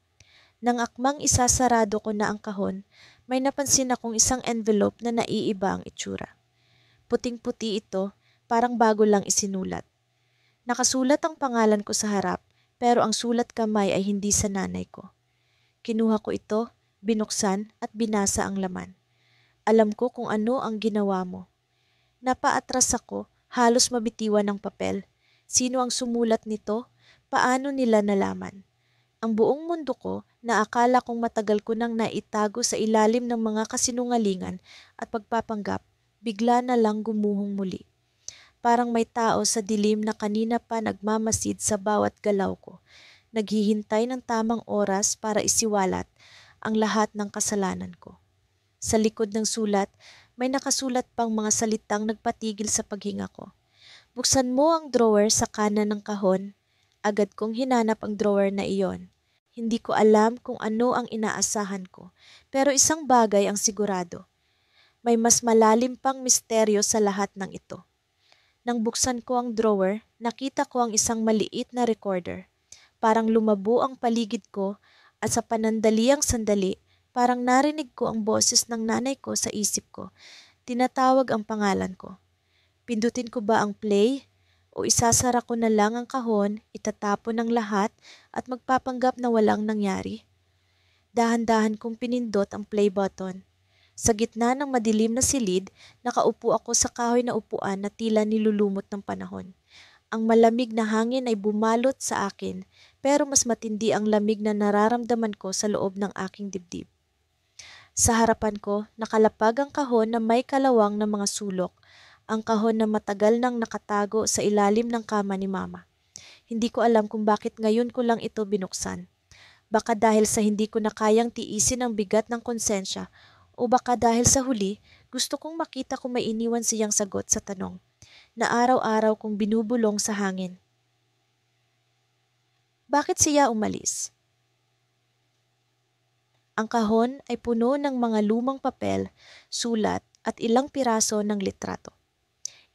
Nang akmang isasarado ko na ang kahon, may napansin akong isang envelope na naiiba ang itsura. Puting-puti ito, parang bago lang isinulat. Nakasulat ang pangalan ko sa harap, pero ang sulat kamay ay hindi sa nanay ko. Kinuha ko ito, binuksan at binasa ang laman. Alam ko kung ano ang ginawa mo. Napaatras ako, halos mabitiwan ng papel. Sino ang sumulat nito? Paano nila nalaman? Ang buong mundo ko na akala kong matagal ko nang naitago sa ilalim ng mga kasinungalingan at pagpapanggap, bigla na lang gumuhong muli. Parang may tao sa dilim na kanina pa nagmamasid sa bawat galaw ko, naghihintay ng tamang oras para isiwalat ang lahat ng kasalanan ko. Sa likod ng sulat, may nakasulat pang mga salitang nagpatigil sa paghinga ko. Buksan mo ang drawer sa kanan ng kahon. Agad kong hinanap ang drawer na iyon. Hindi ko alam kung ano ang inaasahan ko, pero isang bagay ang sigurado. May mas malalim pang misteryo sa lahat ng ito. Nang buksan ko ang drawer, nakita ko ang isang maliit na recorder. Parang lumabo ang paligid ko at sa panandaliang sandali, parang narinig ko ang boses ng nanay ko sa isip ko. Tinatawag ang pangalan ko. Pindutin ko ba ang play? O isasara ko na lang ang kahon, itatapon ang lahat at magpapanggap na walang nangyari? Dahan-dahan kong pinindot ang play button. Sa gitna ng madilim na silid, nakaupo ako sa kahoy na upuan na tila nilulumot ng panahon. Ang malamig na hangin ay bumalot sa akin, pero mas matindi ang lamig na nararamdaman ko sa loob ng aking dibdib. Sa harapan ko, nakalapag ang kahon na may kalawang na mga sulok, ang kahon na matagal nang nakatago sa ilalim ng kama ni Mama. Hindi ko alam kung bakit ngayon ko lang ito binuksan. Baka dahil sa hindi ko na kayang tiisin ang bigat ng konsensya, o baka dahil sa huli, gusto kong makita kung may iniwan siyang sagot sa tanong na araw-araw kong binubulong sa hangin. Bakit siya umalis? Ang kahon ay puno ng mga lumang papel, sulat at ilang piraso ng litrato.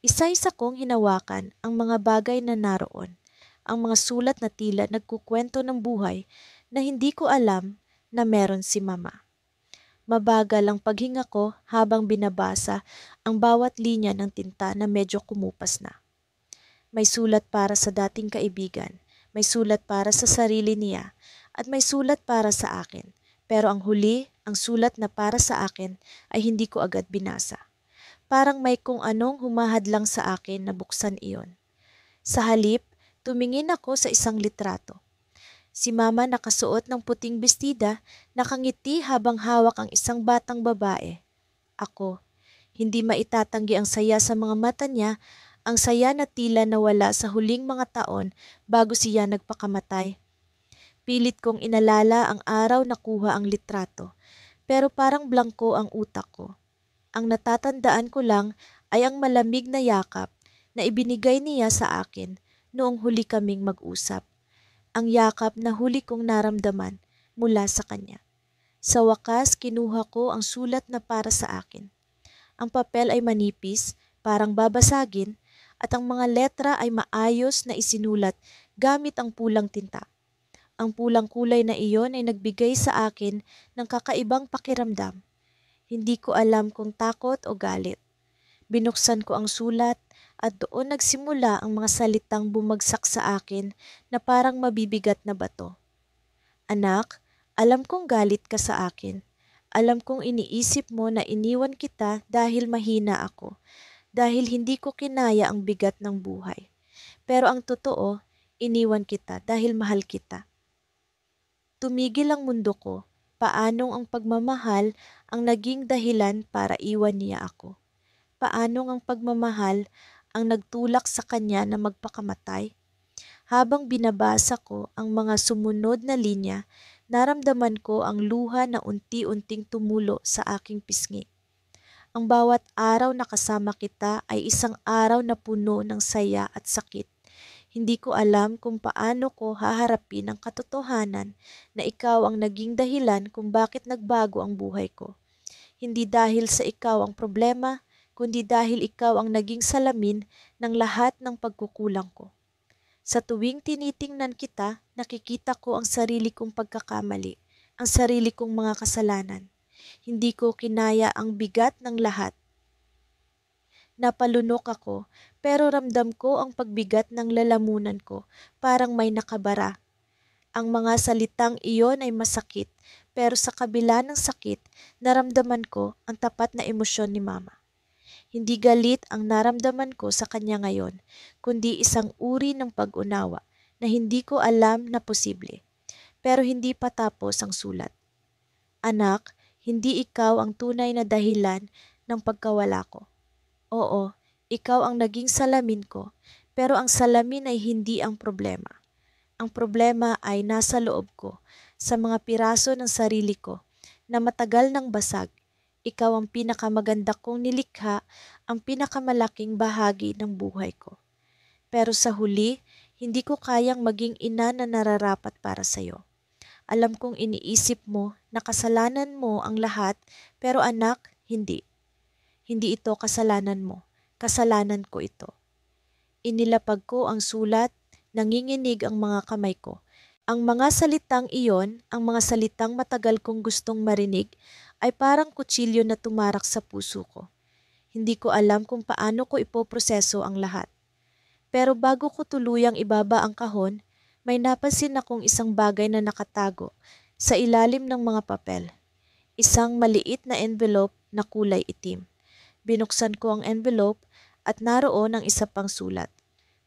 Isa-isa kong hinawakan ang mga bagay na naroon, ang mga sulat na tila nagkukwento ng buhay na hindi ko alam na meron si Mama. Mabagal ang paghinga ko habang binabasa ang bawat linya ng tinta na medyo kumupas na. May sulat para sa dating kaibigan, may sulat para sa sarili niya, at may sulat para sa akin. Pero ang huli, Ang sulat na para sa akin ay hindi ko agad binasa. Parang may kung anong humahadlang sa akin na buksan iyon. Sa halip, tumingin ako sa isang litrato. Si Mama nakasuot ng puting bestida, nakangiti habang hawak ang isang batang babae. Ako, hindi maitatanggi ang saya sa mga mata niya, ang saya na tila nawala sa huling mga taon bago siya nagpakamatay. Pilit kong inalala ang araw na kuha ang litrato, pero parang blangko ang utak ko. Ang natatandaan ko lang ay ang malamig na yakap na ibinigay niya sa akin noong huli kaming mag-usap. Ang yakap na huli kong naramdaman mula sa kanya. Sa wakas, kinuha ko ang sulat na para sa akin. Ang papel ay manipis, parang babasagin, at ang mga letra ay maayos na isinulat gamit ang pulang tinta. Ang pulang kulay na iyon ay nagbigay sa akin ng kakaibang pakiramdam. Hindi ko alam kung takot o galit. Binuksan ko ang sulat at doon nagsimula ang mga salitang bumagsak sa akin na parang mabibigat na bato. Anak, alam kong galit ka sa akin. Alam kong iniisip mo na iniwan kita dahil mahina ako, dahil hindi ko kinaya ang bigat ng buhay. Pero ang totoo, iniwan kita dahil mahal kita. Tumigil ang mundo ko. Paanong ang pagmamahal ang naging dahilan para iwan niya ako? Paanong ang pagmamahal ang nagtulak sa kanya na magpakamatay? Habang binabasa ko ang mga sumunod na linya, naramdaman ko ang luha na unti-unting tumulo sa aking pisngi. Ang bawat araw na kasama kita ay isang araw na puno ng saya at sakit. Hindi ko alam kung paano ko haharapin ang katotohanan na ikaw ang naging dahilan kung bakit nagbago ang buhay ko. Hindi dahil sa ikaw ang problema, kundi dahil ikaw ang naging salamin ng lahat ng pagkukulang ko. Sa tuwing tinitingnan kita, nakikita ko ang sarili kong pagkakamali, ang sarili kong mga kasalanan. Hindi ko kinaya ang bigat ng lahat. Napalunok ako, pero ramdam ko ang pagbigat ng lalamunan ko, parang may nakabara. Ang mga salitang iyon ay masakit, pero sa kabila ng sakit, naramdaman ko ang tapat na emosyon ni Mama. Hindi galit ang naramdaman ko sa kanya ngayon, kundi isang uri ng pag-unawa na hindi ko alam na posible. Pero hindi pa tapos ang sulat. Anak, hindi ikaw ang tunay na dahilan ng pagkawala ko. Oo, ikaw ang naging salamin ko, pero ang salamin ay hindi ang problema. Ang problema ay nasa loob ko, sa mga piraso ng sarili ko na matagal nang basag. Ikaw ang pinakamaganda kong nilikha, ang pinakamalaking bahagi ng buhay ko. Pero sa huli, hindi ko kayang maging ina na nararapat para sa'yo. Alam kong iniisip mo na kasalanan mo ang lahat, pero anak, hindi. Hindi ito kasalanan mo, kasalanan ko ito. Inilapag ko ang sulat, nanginginig ang mga kamay ko. Ang mga salitang iyon, ang mga salitang matagal kong gustong marinig, ay parang kutsilyo na tumarak sa puso ko. Hindi ko alam kung paano ko ipoproseso ang lahat. Pero bago ko tuluyang ibaba ang kahon, may napansin akong isang bagay na nakatago sa ilalim ng mga papel. Isang maliit na envelope na kulay itim. Binuksan ko ang envelope at naroon ang isa pang sulat.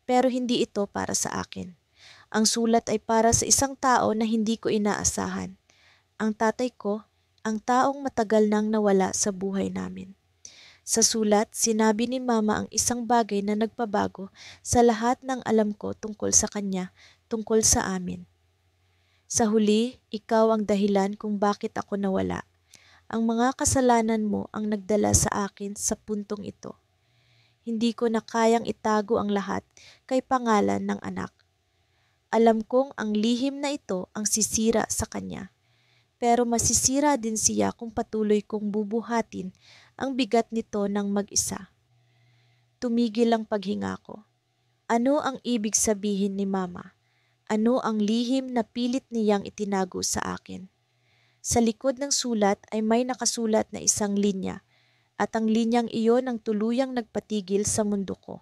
Pero hindi ito para sa akin. Ang sulat ay para sa isang tao na hindi ko inaasahan. Ang tatay ko, ang taong matagal nang nawala sa buhay namin. Sa sulat, sinabi ni Mama ang isang bagay na nagpabago sa lahat ng alam ko tungkol sa kanya, tungkol sa amin. Sa huli, ikaw ang dahilan kung bakit ako nawala. Ang mga kasalanan mo ang nagdala sa akin sa puntong ito. Hindi ko na kayang itago ang lahat kay pangalan ng anak. Alam kong ang lihim na ito ang sisira sa kanya. Pero masisira din siya kung patuloy kong bubuhatin ang bigat nito ng mag-isa. Tumigil ang paghinga ko. Ano ang ibig sabihin ni Mama? Ano ang lihim na pilit niyang itinago sa akin? Sa likod ng sulat ay may nakasulat na isang linya, at ang linyang iyon ang tuluyang nagpatigil sa mundo ko.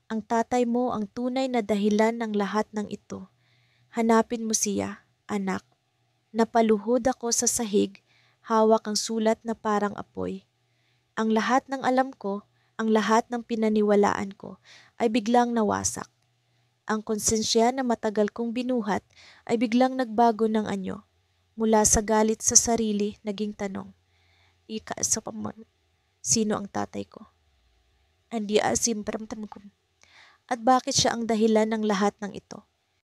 Ang tatay mo ang tunay na dahilan ng lahat ng ito. Hanapin mo siya, anak. Napaluhod ako sa sahig hawak ang sulat na parang apoy. Ang lahat ng alam ko, ang lahat ng pinaniwalaan ko ay biglang nawasak. Ang konsensya na matagal kong binuhat ay biglang nagbago ng anyo. Mula sa galit sa sarili, naging tanong. Ika sa paman, sino ang tatay ko? Andi asim paramtam ko. At bakit siya ang dahilan ng lahat ng ito?